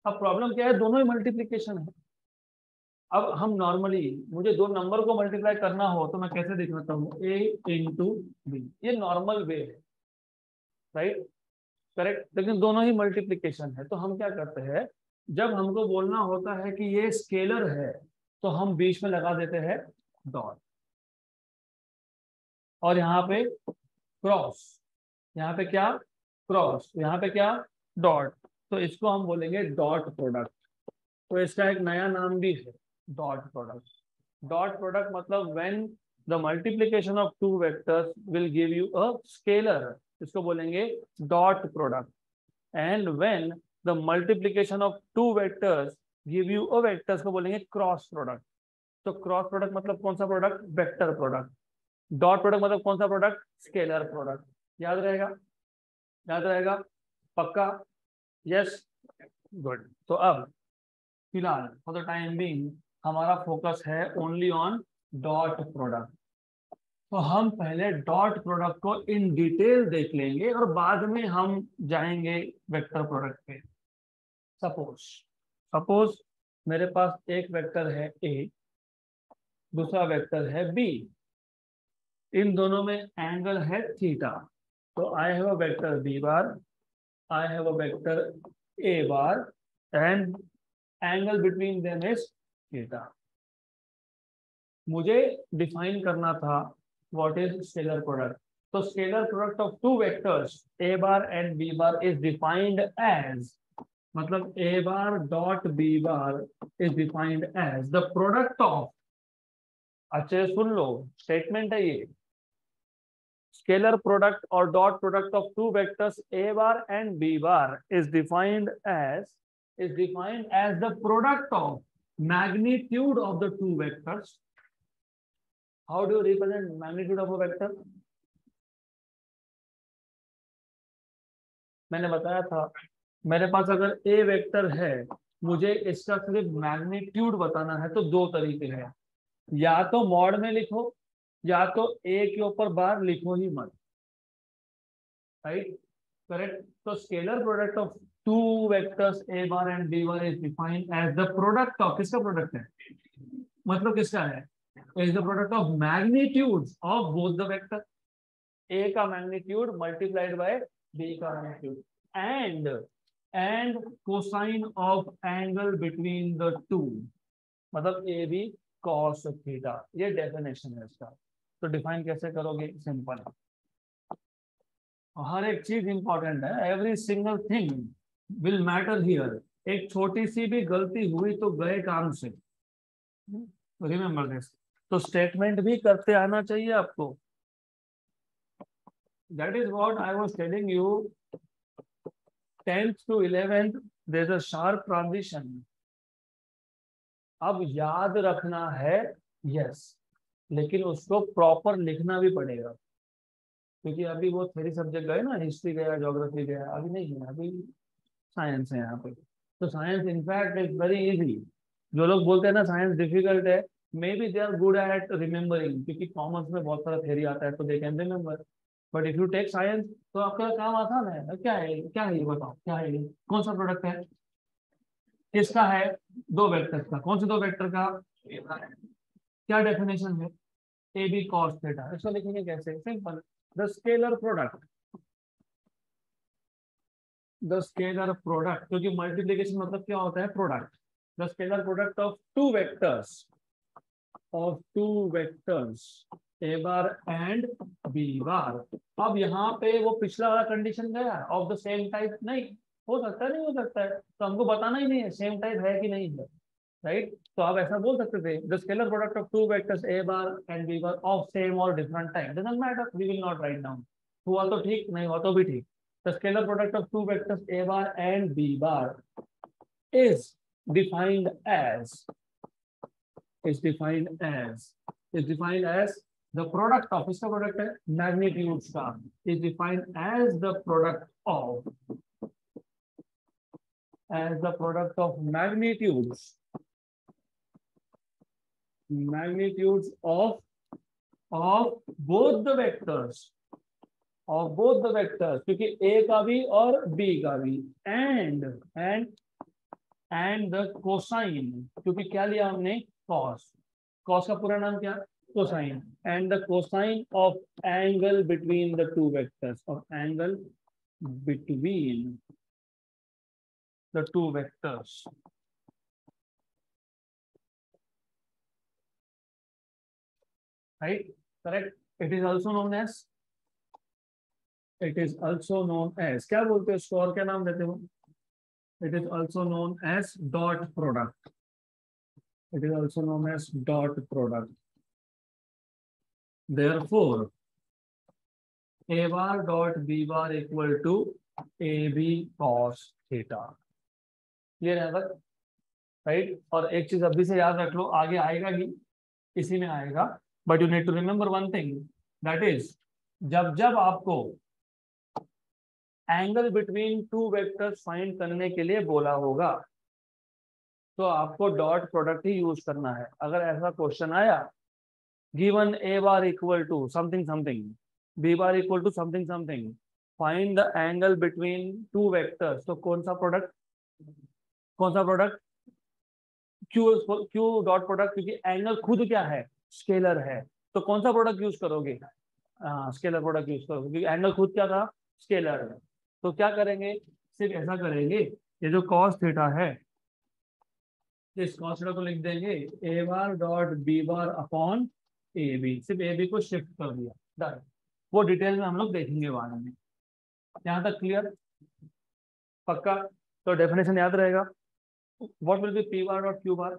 अब प्रॉब्लम क्या है? दोनों ही मल्टीप्लिकेशन है. अब हम नॉर्मली, मुझे दो नंबर को मल्टीप्लाई करना हो तो मैं कैसे दिखाता हूँ? ए इंटू बी, ये नॉर्मल वे है. Right, correct. लेकिन दोनों ही मल्टीप्लिकेशन है, तो हम क्या करते हैं, जब हमको बोलना होता है कि ये स्केलर है तो हम बीच में लगा देते हैं डॉट, और यहाँ पे क्रॉस, यहाँ पे क्या? क्रॉस, यहाँ पे क्या? डॉट. तो इसको हम बोलेंगे डॉट प्रोडक्ट. तो इसका एक नया नाम भी है, डॉट प्रोडक्ट. डॉट प्रोडक्ट मतलब when the multiplication of two vectors will give you a scalar, इसको बोलेंगे dot product. And when the multiplication of two vectors give you a vectors को बोलेंगे क्रॉस प्रोडक्ट. तो क्रॉस प्रोडक्ट मतलब कौन सा product? Vector product. Dot product मतलब कौन सा प्रोडक्ट? Scalar product. याद रहेगा? याद रहेगा? पक्का? Yes, good. तो अब फिलहाल फॉर द टाइम बीइंग हमारा फोकस है ओनली ऑन डॉट प्रोडक्ट. तो हम पहले डॉट प्रोडक्ट को इन डिटेल देख लेंगे और बाद में हम जाएंगे वेक्टर प्रोडक्ट पे. सपोज मेरे पास एक वेक्टर है ए, दूसरा वेक्टर है बी. इन दोनों में एंगल है थीटा. तो I have a vector B bar, I have a vector A bar, and angle between them is theta. मुझे डिफाइन करना था व्हाट इज स्केलर प्रोडक्ट. तो scalar product of two vectors A bar and B bar is defined as, मतलब A bar dot B bar is defined as the product of, अच्छे से सुन लो, statement है ये, scalar product or dot product of two vectors a bar and b bar is defined as the product of magnitude of the two vectors. How do you represent magnitude of a vector? मैंने बताया था, मेरे पास अगर ए vector है, मुझे इसका सिर्फ magnitude बताना है तो दो तरीके हैं, या तो मॉड में लिखो, या तो ए के ऊपर बार लिखो ही मत, राइट, करेक्ट। तो scalar product of two vectors A bar and B bar is defined as the product of, किसका प्रोडक्ट है, मतलब किसका है, is the product of magnitudes of both the vector, A का मैग्नीट्यूड मल्टीप्लाइड बाय बी का magnitude, and cosine of angle between the two, मतलब A B cos theta, ये definition है इसका। तो डिफाइन कैसे करोगे, सिंपल है, हर एक चीज इंपॉर्टेंट है, every single thing will matter here, एक छोटी सी भी गलती हुई तो गए काम से, रिमेम्बर दिस। तो स्टेटमेंट भी करते आना चाहिए आपको, that is what I was telling you, 10th to 11th there is a sharp transition. अब याद रखना है, यस, लेकिन उसको प्रॉपर लिखना भी पड़ेगा, क्योंकि अभी वो थ्योरी सब्जेक्ट गए ना, हिस्ट्री गया, ज्योग्राफी गया, अभी नहीं है, अभी साइंस है यहाँ पे। तो science in fact is very easy. जो लोग बोलते हैं ना साइंस डिफिकल्ट है, maybe they are good at remembering, क्योंकि कॉमर्स में बहुत सारा थ्योरी आता है तो they can remember, but if you take science तो आपका काम आसान है। क्या है ये बताओ, क्या है ये, कौन सा प्रोडक्ट है, किसका है, दो वेक्टर का, कौन से दो वेक्टर का, क्या डेफिनेशन है, ए बी कॉस थीटा, इसको लिखेंगे कैसे, simple, the scalar product, the scalar product, क्योंकि मल्टीप्लिकेशन मतलब क्या होता है, product, the scalar product of two vectors, of two vectors A bar and B bar. अब यहाँ पे वो पिछला वाला कंडीशन गया, ऑफ द सेम टाइप नहीं, हो सकता है, नहीं हो सकता है, तो हमको बताना ही नहीं है सेम टाइप है कि नहीं है, राइट। तो आप ऐसा बोल सकते थे, the scalar product of two vectors A bar and B bar of same और different type, doesn't matter, we will not write down, हुआ तो ठीक, नहीं हुआ तो भी ठीक। The scalar product of two vectors A bar and B bar is defined as is defined as is defined as the product of, इसका product है मैग्नीट्यूड्स का, is defined as the product of magnitudes of both the vectors, क्योंकि a का भी और b का भी, and the cosine, क्योंकि क्या लिया हमने, cos का पूरा नाम क्या, cosine, and the cosine of angle between the two vectors, between the two vectors, right, correct। it is also known as क्या बोलते हैं इसको, और क्या नाम देते हो, it is also known as dot product, therefore a bar dot b bar equal to ab cos theta, clear है बस, राइट। और एक चीज अभी से याद रख लो, आगे आएगा ही, इसी में आएगा, but you need to remember one thing, that is जब जब आपको angle between two vectors find करने के लिए बोला होगा तो आपको डॉट प्रोडक्ट ही यूज करना है। अगर ऐसा क्वेश्चन आया, given a bar equal to something something, b bar equal to something something, find the angle between two vectors, तो कौन सा प्रोडक्ट, क्यू डॉट प्रोडक्ट, क्योंकि एंगल खुद क्या है, स्केलर है, तो कौन सा प्रोडक्ट यूज करोगे, स्केलर प्रोडक्ट यूज करोगे, क्योंकि एंगल खुद क्या था, स्केलर है। तो क्या करेंगे, सिर्फ ऐसा करेंगे, ये जो कॉस थीटा है, इस कॉस थीटा को लिख देंगे A bar dot B bar upon A B, सिर्फ ए बी को शिफ्ट कर दिया, डन। वो डिटेल में हम लोग देखेंगे बाद में। यहाँ तक क्लियर, पक्का। तो डेफिनेशन याद रहेगा, what will be p bar dot q bar,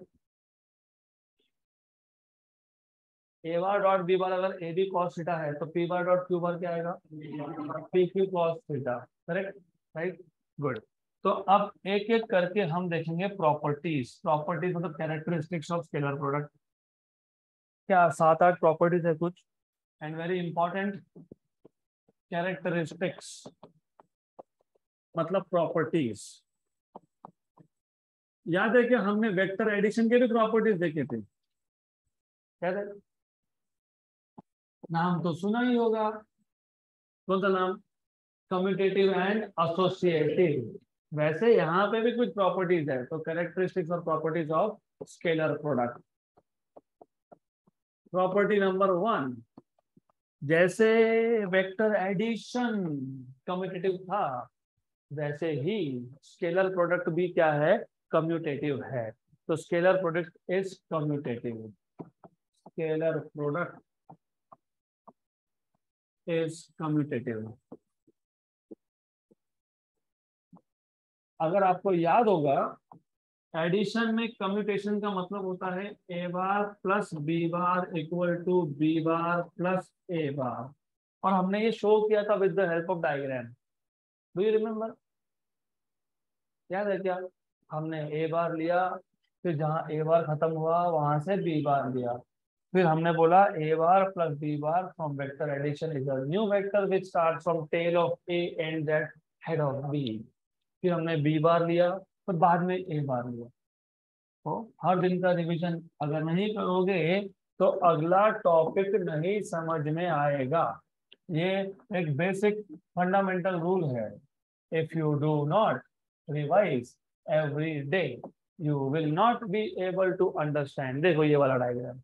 a bar dot B bar, अगर ए बी कॉस थीटा है तो p bar dot q bar क्या आएगा, p q cos theta, correct, right, good. तो अब एक एक करके हम देखेंगे प्रॉपर्टीज मतलब कैरेक्टरिस्टिक्स ऑफ स्केलर प्रोडक्ट, क्या 7-8 प्रॉपर्टीज है कुछ, एंड वेरी इंपॉर्टेंट कैरेक्टरिस्टिक्स मतलब प्रॉपर्टीज। याद है कि हमने वेक्टर एडिशन के भी प्रॉपर्टीज देखे थे, याद है? नाम तो सुना ही होगा, कौन सा नाम? Commutative and associative. वैसे यहाँ पे भी कुछ प्रॉपर्टीज है, तो कैरेक्टरिस्टिक्स और properties of scalar product. Property number 1, जैसे वेक्टर एडिशन कम्यूटेटिव था, वैसे ही स्केलर प्रोडक्ट भी क्या है? कम्यूटेटिव है। तो scalar product is commutative. Scalar product is commutative. अगर आपको याद होगा, एडिशन में कम्यूटेशन का मतलब होता है ए bar plus B bar equal to B bar plus A bar. और हमने ये शो किया था with the help of diagram. Do you remember? याद है क्या? हमने ए बार लिया, फिर जहाँ ए बार खत्म हुआ वहां से बी बार लिया, फिर हमने बोला A bar plus B bar from vector addition is a new vector which starts from tail of A and that head of B. फिर हमने बी बार लिया, फिर बाद में ए बार लिया। तो हर दिन का रिवीजन अगर नहीं करोगे तो अगला टॉपिक नहीं समझ में आएगा। ये एक बेसिक फंडामेंटल रूल है। If you do not revise every day, you will not be able to understand. देखो ये वाला diagram,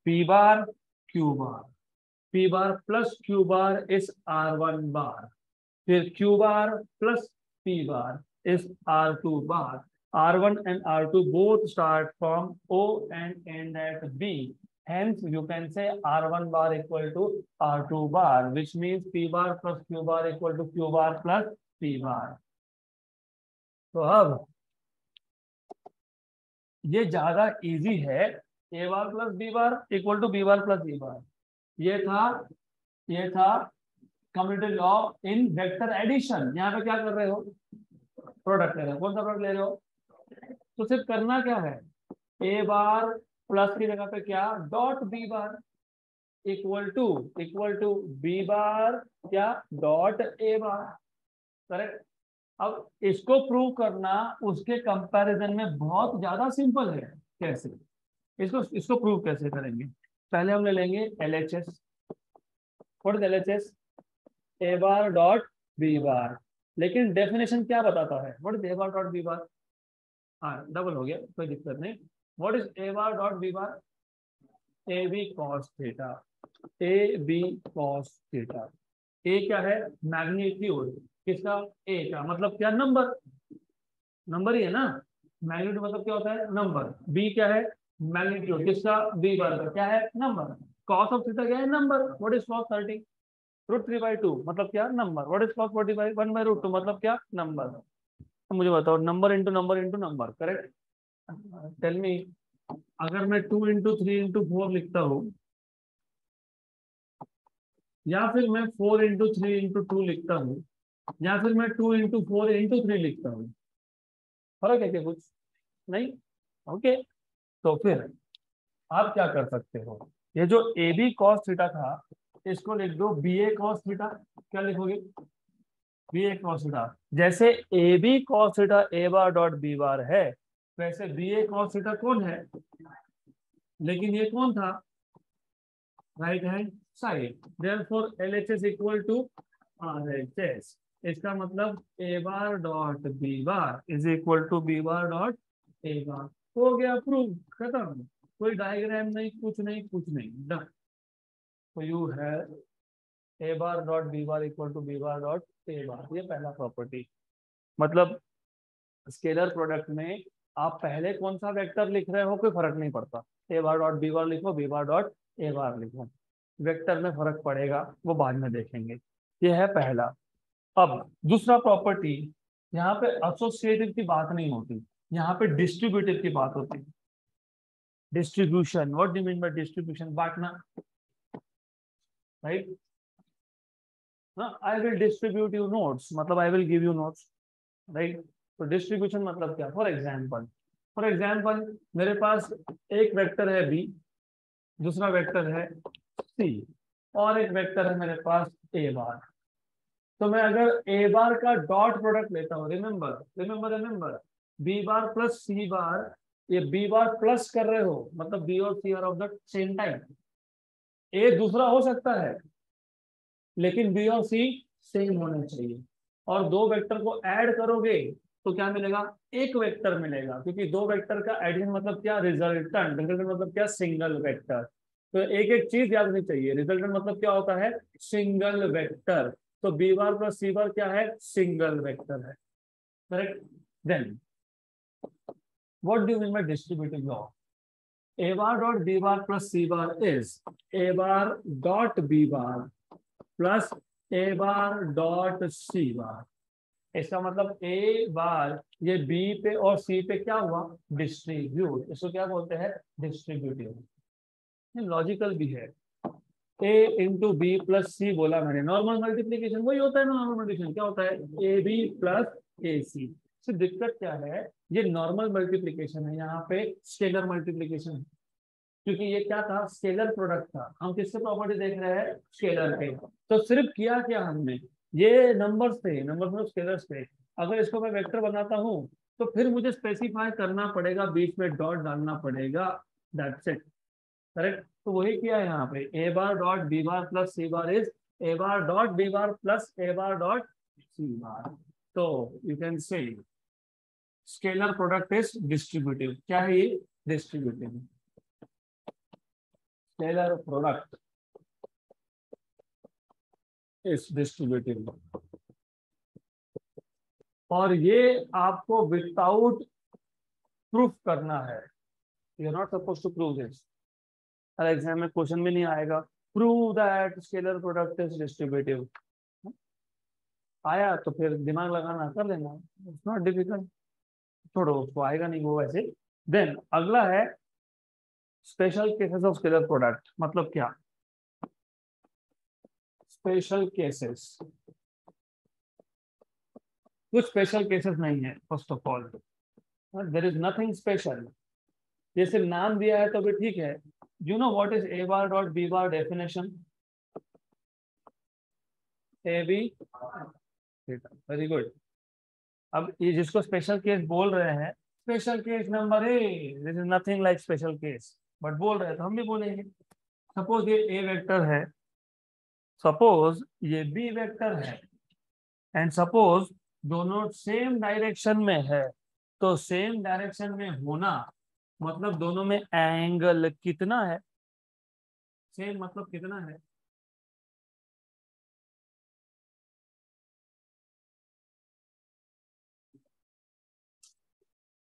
P bar Q bar, P bar plus Q bar is R one bar, फिर Q bar plus p bar is r2 bar. R1 and R2 both start from O and end at B. Hence, you can say R1 bar equal to R2 bar, which means P bar plus Q bar equal to Q bar plus P bar. तो अब ये ज्यादा easy है। A bar plus B bar equal to B bar plus E bar। ये था commutative law in vector addition. यहाँ पे क्या कर रहे हो? प्रोडक्ट ले रहे हो। कौन सा प्रोडक्ट ले रहे हो? तो सिर्फ करना क्या है? ए बार प्लस की जगह पे क्या? Dot B bar equal to B bar क्या? Dot A bar. करेक्ट। अब इसको प्रूव करना उसके कंपैरिजन में बहुत ज्यादा सिंपल है। कैसे? इसको प्रूव कैसे करेंगे? पहले हम ले लेंगे LHS। What is LHS? A bar dot B bar. लेकिन डेफिनेशन क्या बताता है? What is A bar dot B bar? हाँ, डबल हो गया, कोई दिक्कत नहीं। What is A bar dot B bar? A B cos theta. A B cos theta. A क्या है? मैग्नीट्यूड किसका? ए का। मतलब क्या? नंबर। नंबर ही है ना। मैग्नीट्यूड मतलब क्या होता है? नंबर। बी क्या है? मैग्नीट्यूड किसका? बी बार का। क्या है? नंबर। कॉस ऑफ थीटा क्या है? नंबर। What is cos 30? √3/2 मतलब क्या? नंबर। What is cos 45? 1/√2 मतलब क्या? नंबर। तो मुझे बताओ, number into number into number. Correct. Tell me, अगर मैं 2 × 3 × 4 लिखता हूँ, या फिर मैं 4 × 3 × 2 लिखता हूँ, या फिर मैं 2 × 4 × 3 लिखता हूँ, फर्क है क्या कुछ? नहीं। ओके। तो फिर आप क्या कर सकते हो? ये जो ए बी कॉस थीटा था, इसको लिख दो बी ए कॉस थीटा। क्या लिखोगे? B a cos theta. जैसे a B cos theta a bar dot B bar है, वैसे बी ए कॉस थीटा कौन है? लेकिन ये कौन था? Right hand side. Therefore LHS equal to RHS। इसका मतलब A bar dot B bar is equal to B bar dot A bar. हो गया प्रूव, खत्म। कोई डायग्राम नहीं, कुछ नहीं, कुछ नहीं, डन। तो you have A bar dot B bar equal to B bar dot A bar. ये पहला प्रॉपर्टी। मतलब स्केलर प्रोडक्ट में आप पहले कौन सा वेक्टर लिख रहे हो कोई फर्क नहीं पड़ता। ए बार डॉट बी बार लिखो, बी बार डॉट ए बार लिखो, वेक्टर में फर्क पड़ेगा, वो बाद में देखेंगे। ये है पहला। अब दूसरा प्रॉपर्टी, यहाँ पे एसोसिएटिव की बात नहीं होती, यहाँ पे डिस्ट्रीब्यूटिव की बात होती है। Distribution, what do you mean by distribution? बांटना, राइट ना। I will distribute you notes मतलब I will give you notes, right. तो डिस्ट्रीब्यूशन मतलब क्या? फॉर एग्जाम्पल मेरे पास एक वेक्टर है बी, दूसरा वेक्टर है सी, और एक वेक्टर है मेरे पास ए बार। तो मैं अगर ए बार का डॉट प्रोडक्ट लेता हूँ, remember remember remember, B bar plus सी बार, ये बी बार प्लस कर रहे हो मतलब बी और C are of the same time. A दूसरा हो सकता है लेकिन बी और सी सेम होने चाहिए। और दो वेक्टर को ऐड करोगे तो क्या मिलेगा, एक वेक्टर मिलेगा, क्योंकि दो वेक्टर का एडिशन मतलब क्या, रिजल्टेंट। रिजल्टेंट मतलब क्या, सिंगल वेक्टर। तो एक एक चीज याद नहीं चाहिए, रिजल्टेंट मतलब क्या होता है, सिंगल वेक्टर। तो बी बार प्लस सी बार क्या है, सिंगल वेक्टर है, correct. Then what do you mean by distributive law? a bar dot b bar plus c bar is a bar dot b bar plus a bar dot c bar। इसका मतलब A bar ये B पे और सी पे क्या हुआ, distribute. इसको क्या बोलते हैं, डिस्ट्रीब्यूटिव। लॉजिकल भी है। ए इंटू बी प्लस सी बोला मैंने, नॉर्मल मल्टीप्लीकेशन वही होता है ना, नॉर्मल मल्टीप्लीकेशन क्या होता है, ए बी प्लस ए सी। सिर्फ दिक्कत क्या है, ये नॉर्मल मल्टीप्लीकेशन है, यहाँ पे स्केलर मल्टीप्लीकेशन है। क्योंकि ये क्या था, स्केलर प्रोडक्ट था। हम किससे प्रॉपर्टी देख रहे हैं, स्केलर पे। तो सिर्फ किया क्या हमने, ये नंबर्स थे, नंबर्स में स्केलर्स थे। अगर इसको मैं वेक्टर बनाता हूँ तो फिर मुझे स्पेसिफाई करना पड़ेगा, बीच में डॉट डालना पड़ेगा, दैट्स इट, करेक्ट। तो वही किया है यहाँ पे, A bar dot B bar plus C bar is A bar dot B bar plus A bar dot C bar. तो you can say scalar product is distributive. क्या है ये, distributive. Scalar product is distributive। और ये आपको without proof करना है, you are not suppose to prove this. हर एग्जाम में क्वेश्चन भी नहीं आएगा prove that scalar product is distributive. आया तो फिर दिमाग लगाना, कर लेना, इट्स नॉट डिफिकल्ट। छोड़ो उसको, आएगा नहीं वो वैसे। देन अगला है special cases of scalar product. मतलब क्या, स्पेशल केसेस, कुछ स्पेशल केसेस नहीं है। First of all there is nothing special, ये सिर्फ नाम दिया है तो भी ठीक है। You know what is A bar dot B bar definition, a b, very good. अब ये जिसको स्पेशल केस बोल रहे हैं, special case number a, this is nothing like special case, but बोल रहे हैं तो हम भी बोलेंगे। सपोज ये ए वेक्टर है, सपोज ये बी वेक्टर है, एंड सपोज दोनों सेम डायरेक्शन में है। तो सेम डायरेक्शन में होना मतलब दोनों में एंगल कितना है, सेम मतलब कितना है,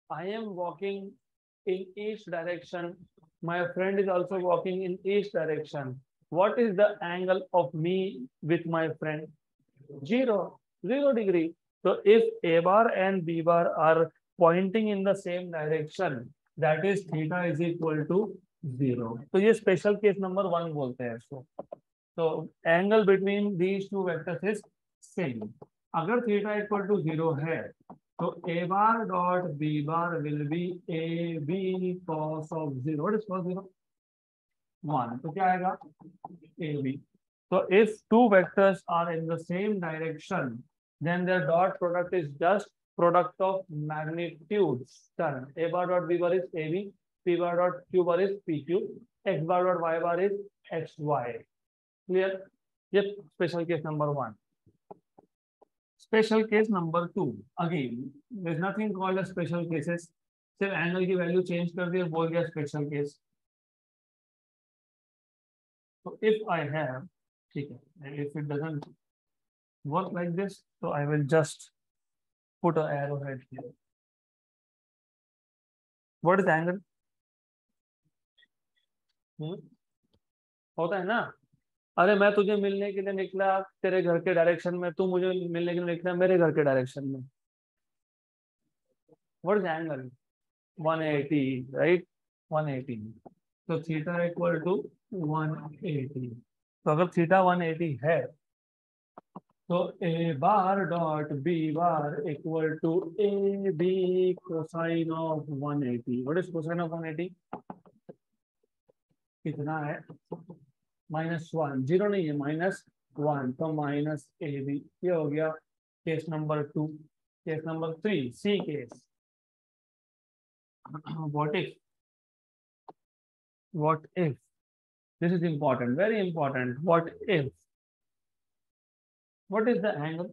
I am walking in each direction. My friend is also walking in each direction. What is the angle of me with my friend? Zero, 0 degree. So if A bar and B bar are pointing in the same direction, that is theta is equal to 0. तो ये special case number 1 बोलते हैं इसको। So angle between these two vectors is same. अगर theta equal to 0 है तो a bar dot b bar will be a b cos of 0. What is cos 0? 1. तो क्या आएगा, a b। So if two vectors are in the same direction, then their dot product is just product of magnitudes. Done. A bar dot b bar is ab, p bar dot q bar is pq, x bar dot y bar is xy. Clear? Yep. Special case number 1. Special case number 2, again there is nothing called as special cases, सिर्फ angle की value change कर दिया, बोल गया special case. तो if I have, ठीक है, if it doesn't work like this तो I will just put a arrow head here. What is angle, होता है ना। अरे मैं तुझे मिलने के लिए निकला तेरे घर के डायरेक्शन में, तू मुझे मिलने के लिए निकला मेरे घर के डायरेक्शन में। What is angle, 180, right, 180। तो थीटा इक्वल टू 180। तो अगर थीटा 180 है तो A bar dot B bar equal to A B cosine of 180। What is cosine of 180, कितना है, -1, 0 नहीं है, 1 तो माइनस ए बी, ये हो गया case number 2। Case number 3, c case. what if this is important, very important, what if, what is the angle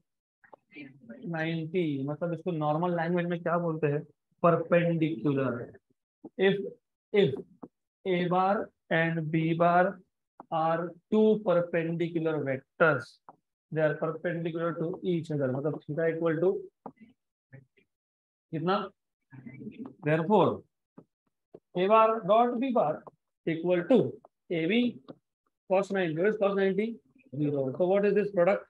90, मतलब इसको नॉर्मल लैंग्वेज में क्या बोलते हैं, perpendicular. if a bar and b bar are two perpendicular vectors, they are perpendicular to each other, मतलब theta equal to कितना, therefore a bar dot b bar equal to ab cos 90, what is cos 90, 0, so what is this product,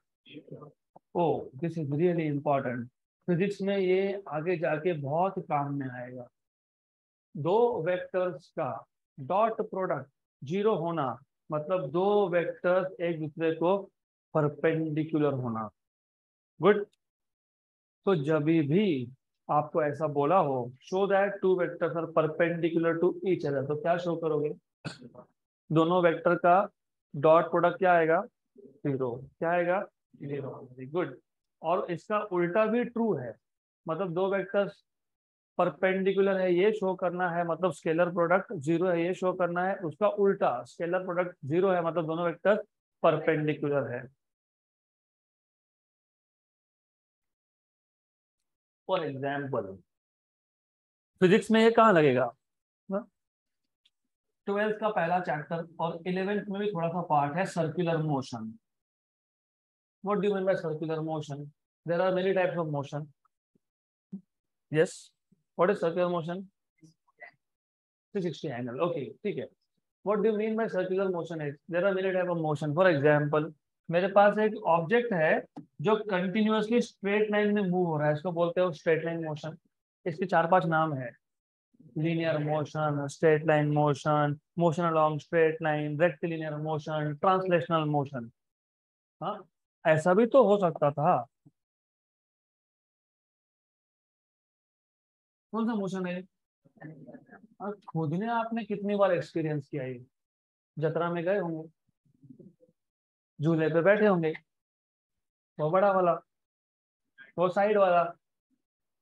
oh this is really important, physics में ये आगे जाके बहुत काम में आएगा। दो वेक्टर्स का डॉट प्रोडक्ट जीरो होना मतलब दो वेक्टर्स एक दूसरे को परपेंडिकुलर होना। गुड। तो जब भी आपको ऐसा बोला हो show that two vectors are perpendicular to each other, तो क्या शो करोगे, दोनों वेक्टर का डॉट प्रोडक्ट क्या आएगा, जीरो। क्या आएगा, जीरो। Very good. और इसका उल्टा भी ट्रू है, मतलब दो वेक्टर्स परपेंडिकुलर है ये शो करना है, मतलब स्केलर प्रोडक्ट जीरो है ये शो करना है, उसका उल्टा स्केलर प्रोडक्ट जीरो है मतलब दोनों वेक्टर परपेंडिकुलर है। फॉर एग्जाम्पल फिजिक्स में ये कहाँ लगेगा, 12th का पहला चैप्टर और 11th में भी थोड़ा सा पार्ट है circular motion. What do you mean by circular motion, there are many types of motion. Yes, what is circular motion, 360 angle, okay ठीक है। What do you mean by circular motion is there are many type of motion. For example, मेरे पास एक object है जो continuously straight line में move हो रहा है, इसको बोलते हो स्ट्रेट लाइन मोशन। इसके 4-5 नाम है, linear motion, straight line motion, motion along straight line, rectilinear motion, translational motion. हाँ, ऐसा भी तो हो सकता था। कौन सा मोशन है, और खुद ने आपने कितनी बार एक्सपीरियंस किया है, जतरा में गए होंगे, झूले पे बैठे होंगे, वो बड़ा वाला, वो साइड वाला,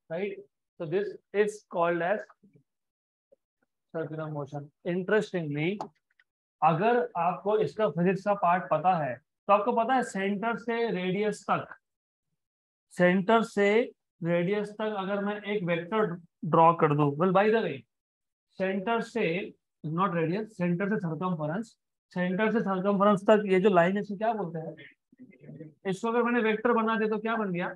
right. so this is called as circular motion. Interestingly, अगर आपको इसका फिजिक्स का पार्ट पता है तो आपको पता है सेंटर से रेडियस तक, सेंटर से रेडियस तक अगर मैं एक वेक्टर ड्रॉ कर दूं, well by the way centre से, नॉट रेडियस, सेंटर से सर्कमफरेंस, सेंटर से सर्कमफरेंस तक ये जो लाइन है इसको क्या बोलते हैं, इसको अगर मैंने वेक्टर बना दिया तो क्या बन गया।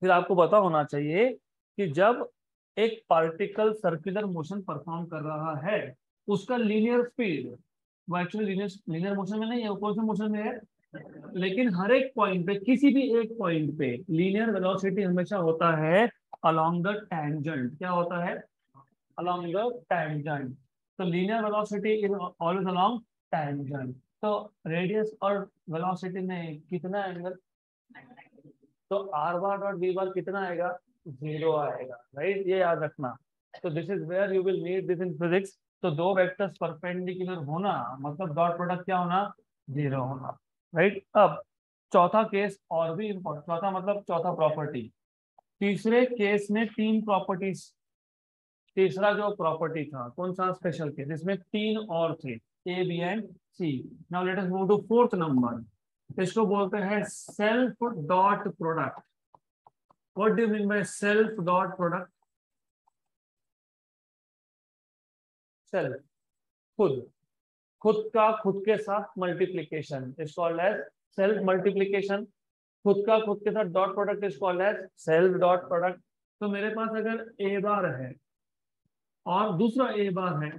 फिर आपको पता होना चाहिए कि जब एक पार्टिकल सर्कुलर मोशन परफॉर्म कर रहा है उसका लीनियर स्पीड, वो एक्चुअली लीनियर मोशन में नहीं है, वो कौन से मोशन में है, लेकिन हर एक पॉइंट पे, किसी भी एक पॉइंट पे लीनियर वेलोसिटी हमेशा होता है अलोंग द टैंजेंट। क्या होता है, अलोंग द टैंजेंट। तो linear velocity is always along tangent. तो रेडियस और वेलोसिटी में कितना एंगल, तो r bar dot B bar कितना आएगा, जीरो आएगा, राइट। ये याद रखना। तो this is where you will need this in physics. तो दो वेक्टर्स परपेंडिकुलर होना मतलब डॉट प्रोडक्ट क्या होना, जीरो होना, राइट। अब चौथा केस और भी इम्पोर्टेंट, चौथा मतलब चौथा प्रॉपर्टी। तीसरे केस में 3 प्रॉपर्टीज, तीसरा जो प्रॉपर्टी था कौन सा स्पेशल केस, इसमें 3 और थे, a b and c. Now let us move to 4th number, इसको बोलते हैं self dot product. What do you mean by self dot product, self खुद, खुद का खुद के साथ multiplication is called as self multiplication. खुद का खुद के साथ dot product is called as self dot product. तो मेरे पास अगर ए बार है और दूसरा ए बार है,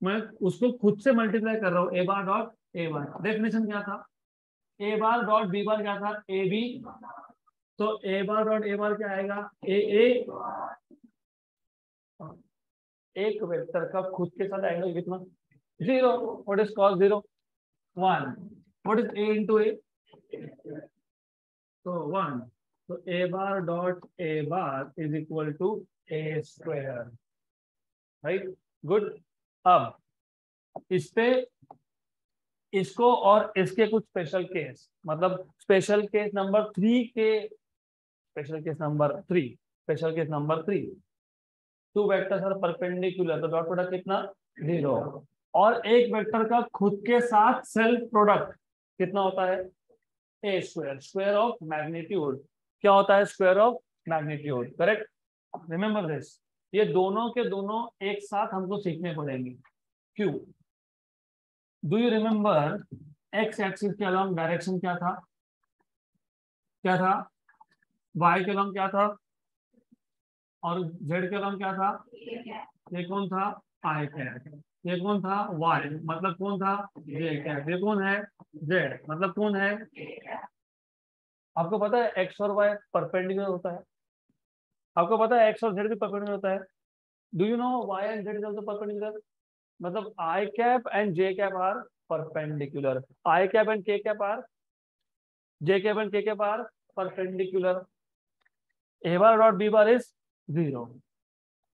मैं उसको खुद से मल्टीप्लाई कर रहा हूँ, ए bar dot A bar. Definition क्या था, A bar dot B bar क्या था, ए बी। तो ए बार डॉट ए बार क्या आएगा, ए ए। एक वेक्टर का खुद के साथ एंगल कितना, zero. What is cos zero, 1। What is A into A, तो 1। तो A bar dot A bar is equal to A square, right. Good. अब इस पे इसको और इसके कुछ स्पेशल केस, मतलब स्पेशल केस नंबर 3 के, special case number 3, special case number 3, two vectors are perpendicular, तो डॉट प्रोडक्ट कितना 0, और एक वेक्टर का खुद के साथ सेल्फ प्रोडक्ट कितना होता है ए स्क्वायर, स्क्वायर ऑफ मैग्नीट्यूड, क्या होता है square of magnitude, correct, remember this. ये दोनों के दोनों एक साथ हमको सीखने पड़ेंगे। क्यों? Do you remember x axis के अलॉन्ग डायरेक्शन क्या था, क्या था, वाई के अलॉन्ग क्या था, और जेड के अलॉन्ग क्या था, ये कौन था आई कैप, ये कौन था वाई, मतलब कौन था जे कैप, ये कौन है जेड, मतलब कौन है। आपको पता है एक्स और वाई परपेंडिकुलर होता है, आपको पता है एक्स और जेड भी परपेंडिकुलर होता है। Do you know Y and Z is also perpendicular, मतलब I cap and J cap are perpendicular, I cap and K cap are, J cap and K cap are perpendicular, a bar dot b bar is 0.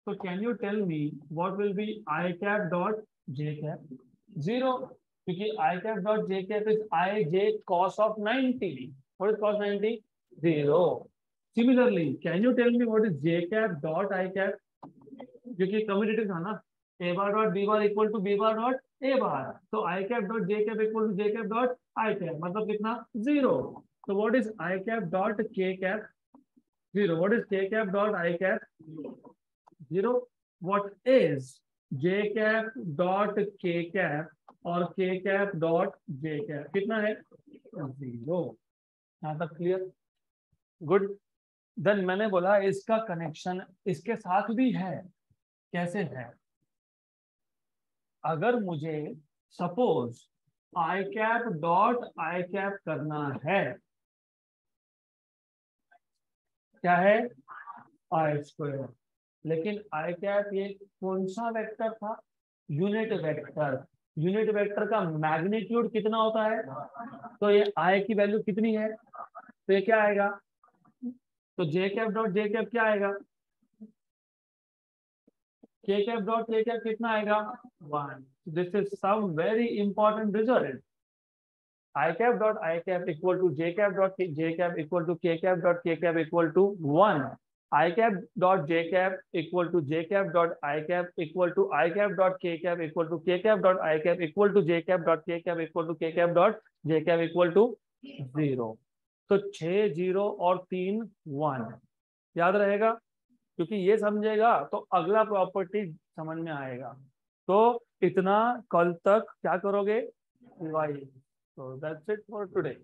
So can you tell me what will be I cap dot j cap? 0, क्योंकि I cap dot j cap is I j cos of 90. What is cos 90? 0. Similarly, can you tell me what is j cap dot I cap? क्योंकि commutative था ना, a bar dot b bar equal to b bar dot a bar. So I cap dot j cap equal to j cap dot I cap, मतलब कितना 0. So what is I cap dot k cap? 0. What is k cap dot I cap? 0. What is j cap dot k cap और k cap dot j cap? कितना है 0. यहाँ तक clear, good. Then मैंने बोला इसका कनेक्शन इसके साथ भी है, कैसे है, अगर मुझे suppose I cap dot I cap करना है, क्या है आई स्क्वायर, लेकिन आई कैप ये कौन सा वेक्टर था, यूनिट वेक्टर, यूनिट वेक्टर का मैग्नीट्यूड कितना होता है, तो ये आई की वैल्यू कितनी है, तो ये क्या आएगा, तो जे कैप डॉट जे कैप क्या आएगा, के कैप डॉट के कैप कितना आएगा 1. This is some very important result. I cap dot I cap equal to j cap dot j cap equal to k cap dot k cap equal to 1. I cap dot j cap equal to j cap dot I cap equal to I cap dot k cap equal to k cap dot I cap equal to j cap dot k cap equal to k cap dot j cap equal to 0. तो 6 0 और 3 1 याद रहेगा, क्योंकि ये समझेगा तो अगला property समझ में आएगा। तो इतना कल तक क्या करोगे revise. So that's it for today.